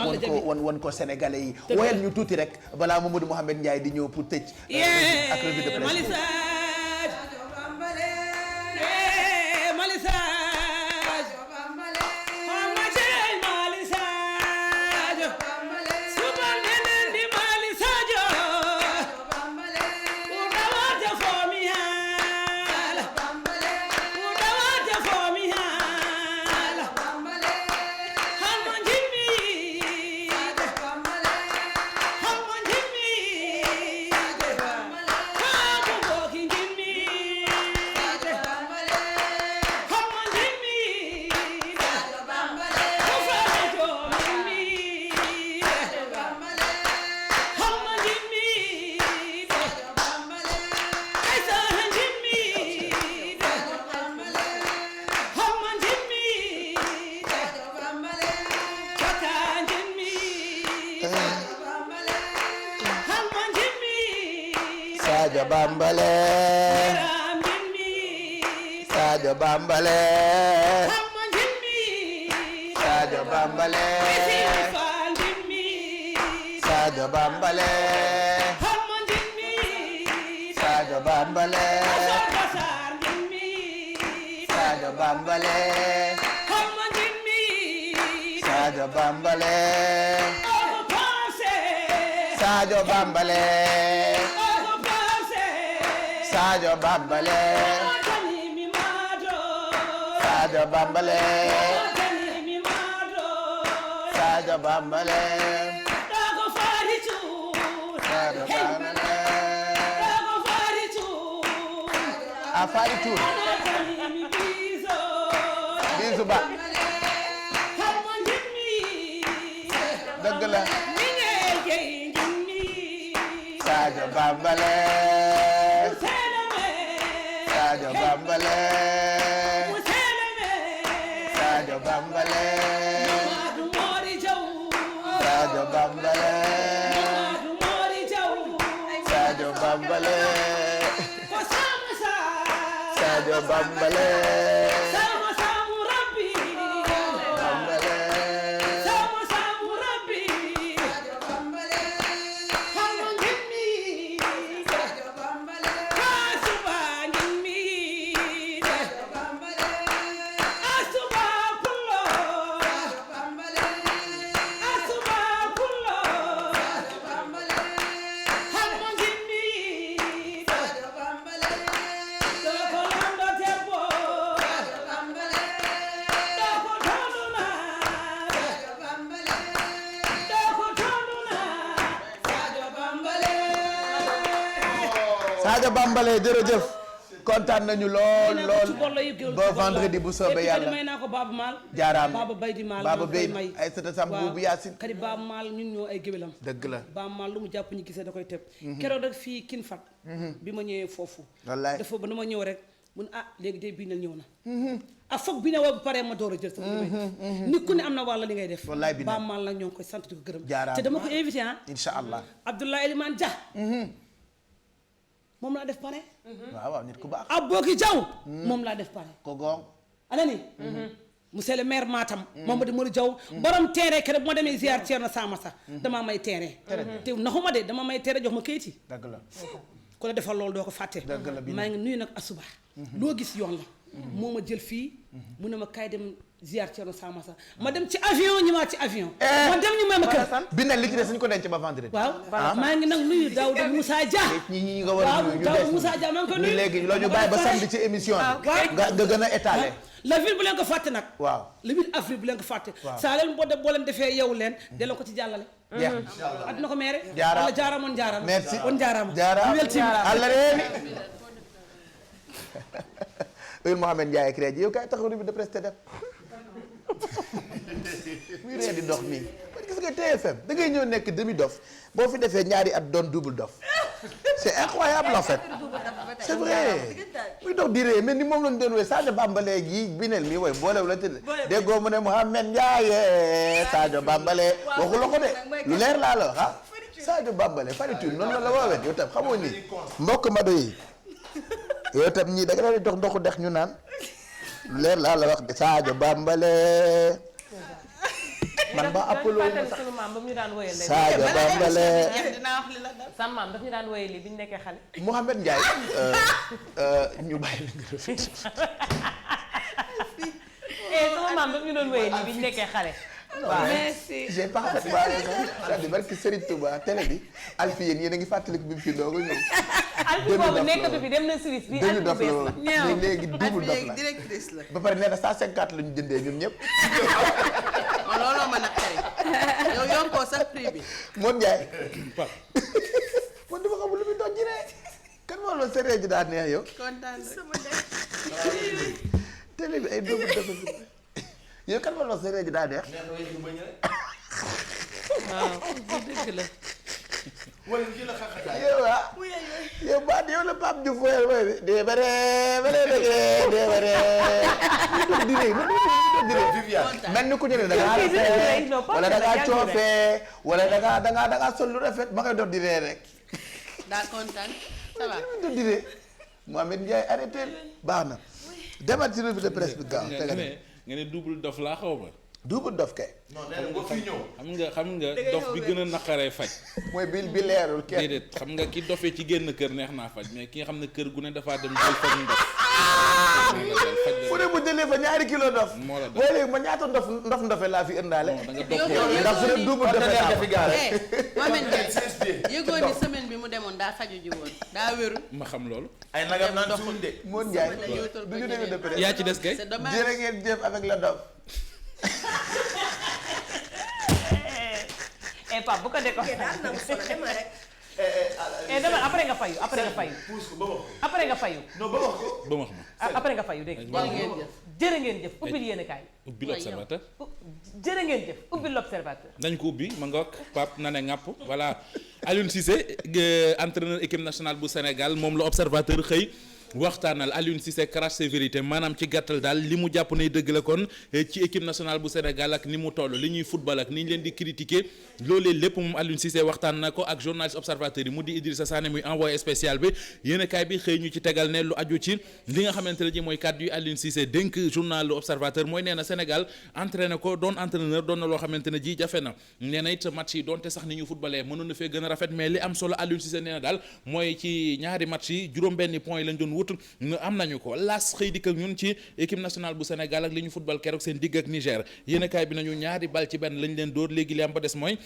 won ko sénégalais yi woyal ñu tuuti rek balaa Mamadou Mouhamed Ndiaye di ñëw pour tëj ak revue de presse Sadio Bambale Sadio Bambale Sadio Bambale Sadio Bambale Sadio Bambale Sadio Bambale Sadio Bambale Sadio Bambale Sadio Bambale Sadio Bambale Sadio Bambale Sadio Bambale a Fari Tour bisu ba dëgg la Sadio Bambale Sadio Bambale Sadio Bambale Sadio Bambale Sadio Bambale Sadio Bambale Sadio Bambale jërëjëf kontaan nañu lool ba vendredi bu soobee yàlla may naa ko Baba Maal jaaraam Baba Bay di Maal Baba Bay ay sata sam bu Yaasin xarit Baba Maal ñun ñoo ay géwélam dëgg la Baba Maal lu mu jàpp ñu gisee da koy tëb keroog rek fii kin fat bi ma ñëwee foofu wallaay dafa ba dama ñëw rek mun léegi day bii nal ñëw na foog bi ne wa bu paree ma door a jël sama li may def nit ku ne am na wàlla li ngay def wallaay bi Baba Maal nag ñoo ngi koy sant di ko gërëm te dama ko invité incha allah Abdoulaye Elimane Dia moom laa def pare. waaw nit ku baax. Abooki Jaw moom laa def pare. ko gox. ana ni. monsieur le maire Matam. Mamadou Modou Jaw borom terrain keroog bu ma demee ziar Thierno Samassa. damaa may terrain. te naxuma de dama may terrain jox ma kayit yi. dëgg la. ku la defal loolu doo ko fàtte. dëgg la maa ngi nuyu nag Asuba. loo gis yoon la. moo ma jël fii. mu ne ma kaay dem ziar Thierno Samassa ma dem ci avion ñëwaat ci avion. ma dem ñu may ma kër. bi ne li ci des ñu ko denc ba vendredi. waaw maa ngi nag nuyu Daouda Moussa Dia. ñi nga war a nuyu ñu Daouda Moussa Dia maa ngi koy nuyu. léegi loolu ñu bàyyi ba samedi ci émission bi. nga gën a étaler. le 8 bu leen ko fàtte nag. waaw le 8 avril bu leen ko fàtte. waaw saa leen boo leen defee yeewu leen delloo ko ci jàllale. jeex adduna ko meere. jaaraama wala jaaramoon jaaraama. merci on jaaraama. jaaraama àlla reeni. Ouyul Mohamed Ndiaye ak Réji yow kay taxaw revue de presse te def. muy ree di dox nii. gis nga TFM da ngay ñëw nekk demi dof boo fi defee ñaari at doon double dof. c'est incroyable en fait. c'est vrai muy dox di ree mais ni moom lañ doon wooye Sadio Bambale gi binel mi wooy boolewu la tëdd déggoo mu ne Mohamed Ndiaye Sadio Bambale waxu la ko de lu leer laa la wax ah Sadio Bambale faritu noonu la la woowee yow tam xamoo ni mbokk mado yi yow tam ñii da nga leen di dox ndoxu dex ñu naan lu leer laa la wax de Sadio Bambale man ba Apollo sunu maam ba mu ñu daan woyal Sadio Bambale dinaa wax li la dal sama maam daf ñu daan woyal bi ñu nekkee xale. Mohamed Ndiaye ñu bàyyi la nga rafet. sama maam daf ñu doon woyal bi ñu nekkee xale. waaw merci. j'ai parfaitement raison. c'est-à-dire barki Serigne Touba télé bi Alfie yéen a ngi fàttaliku bi mu fi doog a ñëw. Alfie boobu nekkatu fi dem na Suisse bi Alfie bu bees la. ñëw léegi double dof la directrice la. ba pare nee na 150 la ñu jëndee ñun ñëpp. looloo mën a xëy yow yokkoo sax prix bi. Modou Ndiaye. man dama xamul lu muy doon ji rek. kan moo loolu sa ji daa neex yow. kontaan sama télé bi ay double dof yow kan moo loolu sa ji daa neex. waaw dëgg la. wala ji la xaxataay. yow ah yow baat yow la Pape Diouf fooyal mooy bi dee ba dee ba dee dee ba dee dox di rëy mel ni ku ñu ne da ngaa rafet wala da ngaa coofee wala da ngaa sol lu rafet ma ngay dox di ree rek. daa kontaan ça va. dox di ree Mohamed Ndiaye arrêté baax na demal ci revue de presse bi gaaw. nga ne double dof laa xaw ma. double dof kay. non nee na ba fi ñëw. xam nga dof bi gën a naqaree faj. mooy bi leerul kenn. déedéet xam nga ki dofee ci génn kër neex naa faj mais ki nga xam ne kër gu ne dafaa dem jël faj ndof. fu ne mu jëlee fa ñaari kilo ndof. moo la mooy léegi ma ñaata ndofe laa fi ëndaale. da nga dof ndax su dee double dofe laa fi gaare. Mohamed Ndiaye yëgoo ni semaine bi mu demoon daa faju ji woon daa wéru. ma xam loolu. ay nagam naan suul de. Modou Ndiaye du ñu demee de presse. yaa ci des kay. c'est dommage jërë ngeen jëf avec la dof. Pape bu ko décoté. dama après nga fayu après nga fayu. après nga fayu. non ba wax ko. ba wax ma. après nga fayu dégg nga. jërë ngeen jëf ubbil yéen kaay. ubbi l'observateur. jërë ngeen jëf ubbil l'observateur. dañ ko ubbi ma ngoog Pape na ne ŋàpp voilà Aliou Cissé entraîneur équipe nationale bu Sénégal moom la observateur xëy. waxtaanal Aliou Cissé crache sévérité maanaam ci gàttal daal li mu jàpp ne dëgg la kon ci équipe nationale bu Sénégal ak ni mu toll li ñuy football ak ni ñu leen di critiquer loolee lépp moom Aliou Cissé waxtaan na ko ak journaliste observateur yi mu di Idrissa Sané muy envoyé spécial bi yéenekaay bi xëy ñu ci tegal ne lu aju ci li nga xamante ne ji mooy kàddu yu Aliou Cissé dénk journal observateur mooy nee na Sénégal entraîné ko doon entraîneur doon na loo xamante ne ji jafe na nee na it match yi donte sax ni ñu footballee mënoon na fee gën a rafet mais li am solo Aliou Cissé nee na daal mooy ci ñaari match yi juróom-benni point yi lañ doon wut am nañu ko laas xëy dikk ak ñun ci équipe nationale bu Sénégal ak li ñu football keroog seen digg ak Niger yéenekaay bi nañu ñaari bal ci benn lañ leen dóor léegi li am ba des mooy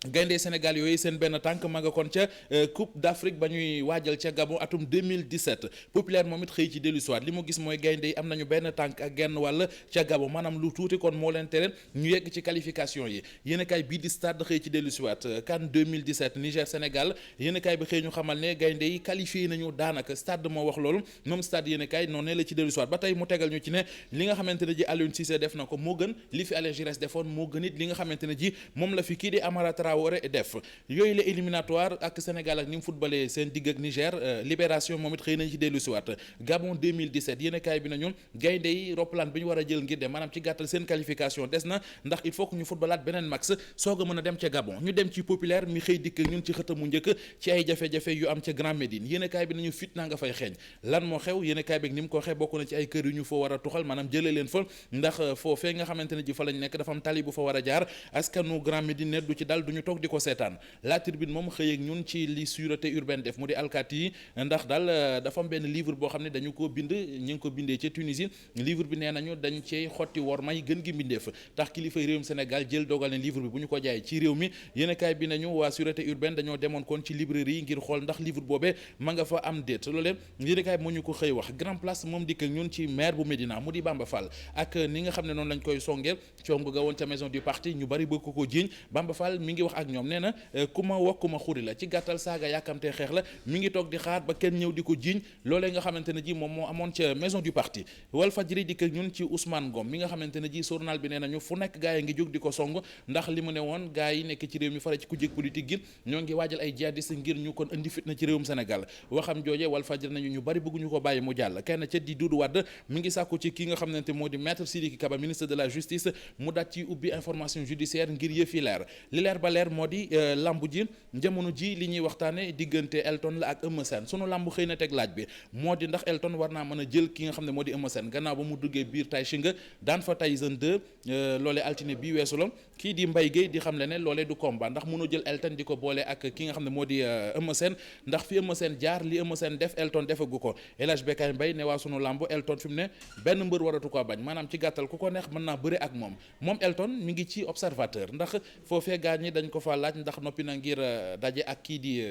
gaynde Sénégal yooyu seen benn tànk ma nga kon ca Coupe d'Afrique ba ñuy waajal ca Gabon atum 2017 populaire moom it xëy ci dellu siwaat li mu gis mooy gaynde yi am nañu benn tànk ak genn wàll ca Gabon maanaam lu tuuti kon moo leen tere ñu yegg ci qualification yi yéenekaay bii di Stade xëy ci dellu siwaat CAN 2017 Niger Sénégal yéenekaay bi xëy ñu xamal ne gaynde yi qualifié nañu daanaka Stade moo wax loolu moom Stade yéenekaay noonu ne la ci dellu siwaat ba tey mu tegal ñu ci ne li nga xamante ne ji Aliou Cissé def na ko moo gën li fi Alain Giresse defoon moo gën it li nga xamante ne ji moom la fi kii di Amara Traoré def yooyu la éliminatoire ak Sénégal ak ni mu footballé seen digg ak Niger Libération moom it xëy nañ ci dellu siwaat Gabon 2017 yéenekaay bi nañu gaynde yi roppalaan bi ñu war a jël ngir dem maanaam ci gàttal seen qualification des na ndax il faut que ñu footballaat beneen max soog a mën a dem ca Gabon ñu dem ci populaire mi xëy dikk ñun ci xëtamu njëkk ci ay jafe-jafe yu am ca Grand Médine yéenekaay bi nañu fit naa nga fay xeeñ lan moo xew yéenekaay bi ni mu ko waxee bokk na ci ay kër yu ñu fa war a tuxal maanaam jëlee leen fa ndax foofee nga xamante ne ji fa lañ nekk dafa am tali bu fa war a jaar askanu Grand Médine ne du ci dal duñu ñu toog di ko seetaan. La Tribune moom xëy ak ñun ci li sûreté urbaine def mu di alkaati yi ndax daal dafa am benn livre boo xam ne dañu ko bind ñu ngi ko bindee ca Tunisie livre bi nee nañu dañ cey xotti wor may gën gi mbindeef tax kilifay réewum Sénégal jël dogal ne livre bi bu ñu ko jaay ci réew mi yéenekaay bi nañu waa sûreté urbaine dañoo demoon kon ci librairie yi ngir xool ndax livre boobee ma nga fa am déet loolee yéenekaay bi moo ñu ko xëy wax Grand Place moom dikk ak ñun ci maire bu Médina mu di Bamba Fall ak ni nga xam ne noonu lañ koy songee cong ga woon ca maison du parti ñu bari bëgg ko jiiñ Bamba Fall mi ngi wax ak ñoom nee na ku ma wokk ma xuri la ci gàttal saaga yàkkamtee xeex la mi ngi toog di xaar ba kenn ñëw di ko jiiñ loolee nga xamante ne ji moom moo amoon ca maison du parti Walfadjri dikk ak ñun ci Ousmane Ngom mi nga xamante ne ji journal bi nee nañu fu nekk gaa yi ngi jóg di ko song ndax li mu ne woon gaa yi nekk ci réew mi fara ci kujje politique gi ñoo ngi waajal ay jihadiste ngir ñu kon indi fitna ci réewum Sénégal waxam jooje Walfadjri nañu ñu bari bëgguñu ko bàyyi mu jàll kenn ca di Doudou Wade mi ngi sàkku ci ki nga xamante moo di maître Sidiki Kaba ministre de la justice mu daat ci ubbi information judiciaire ngir yëf yi leer li leer ba leer moo di lambu ji jamono ji li ñuy waxtaane diggante Elton la ak Eumeu Sène sunu lambu xëy na teg laaj bi moo di ndax Elton war naa mën a jël ki nga xam ne moo di Eumeu Sène gannaaw ba mu duggee biir Taïchinga daan fa Tyson 2 loolee altine bii weesu la kii di Mbaye Guèye di xam le ne loolee du combat ndax mënoo jël Elton di ko boole ak ki nga xam ne moo di Eumeu Sène ndax fi Eumeu Sène jaar li Eumeu Sène def Elton defagu ko El Hadj Bekay Mbaye ne waa sunu lambu Elton fi mu ne benn mbër waratu ko bañ maanaam ci gàttal ku ko neex mën naa bëre ak moom Elton mi ngi ci observateur ndax foofee gaañ ñi dañ ko fa laaj ndax noppi na ngir daje ak kii di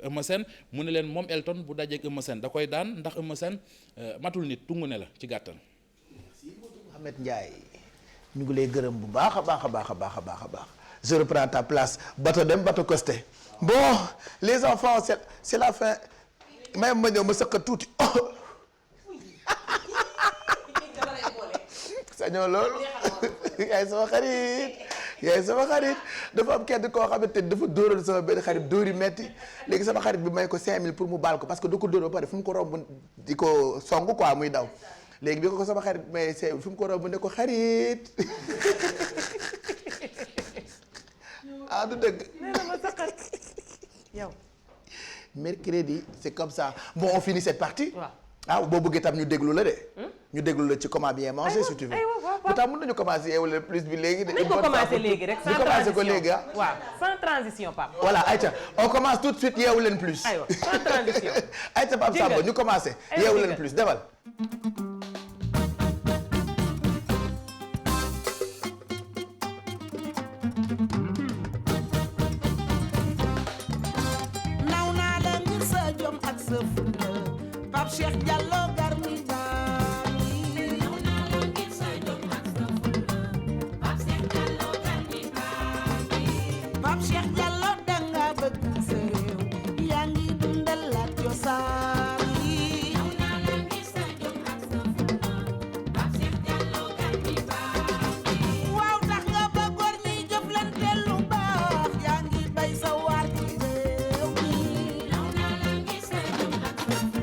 Eumeu Sène mu ne leen moom Elton bu dajeek Eumeu Sène da koy daan ndax Eumeu Sène matul nit tungu ne la ci gàttal. Merci Mouhamed Ndiaye ñu ngi lay gërëm bu baax a baax a baax a baax a baax a baax je reprends ta place bato dem bato costé bon les enfants c'est la fin même ma ñëw ma sëq tuuti sañoo loolu yaay sama xarit dafa am kenn koo xamante ni dafa dóoral sama benn xarit dóori metti léegi sama xarit bi may ko 5000 pour mu baal ko parce que du ko dóor ba pare fu mu ko romb di ko song quoi muy daw léegi bi ko sama xarit may 5000 fu mu ko romb ne ko xarit ah du dëgg nee na ma saqat yow mercredi c'est comme ça bon on finit cette partie waaw ah boo bëggee tam ñu déglu la de. ñu déglu la ci comment bien manger si tu veux. pourtant mën nañu commencer Yeewu Leen plus bi léegi. nañu ko commencer léegi rek sans transition ñu commencer ko léegi ah. waaw sans transition Pape. voilà ayca on commence tout de suite Yeewu Leen plus. aywa sans transition. ayca Pape Samba ñu commencer. Yeewu Leen plus demal. Pape Cheikh Diallo garmi baami naw naa la ngir sa jom ak sa fulla Pape Cheikh Diallo garmi baami Pape Cheikh Diallo danga bëgg sa réew yaa ngi dundal la cosaan yi naw naa la ngir sa jom ak sa fulla Pape Cheikh Diallo garmi baami waaw tax nga ba góor ñi jëflante lu baax yaa ngi bay sa waar ci réew mi naw naa la ngir sa jom ak sa fulla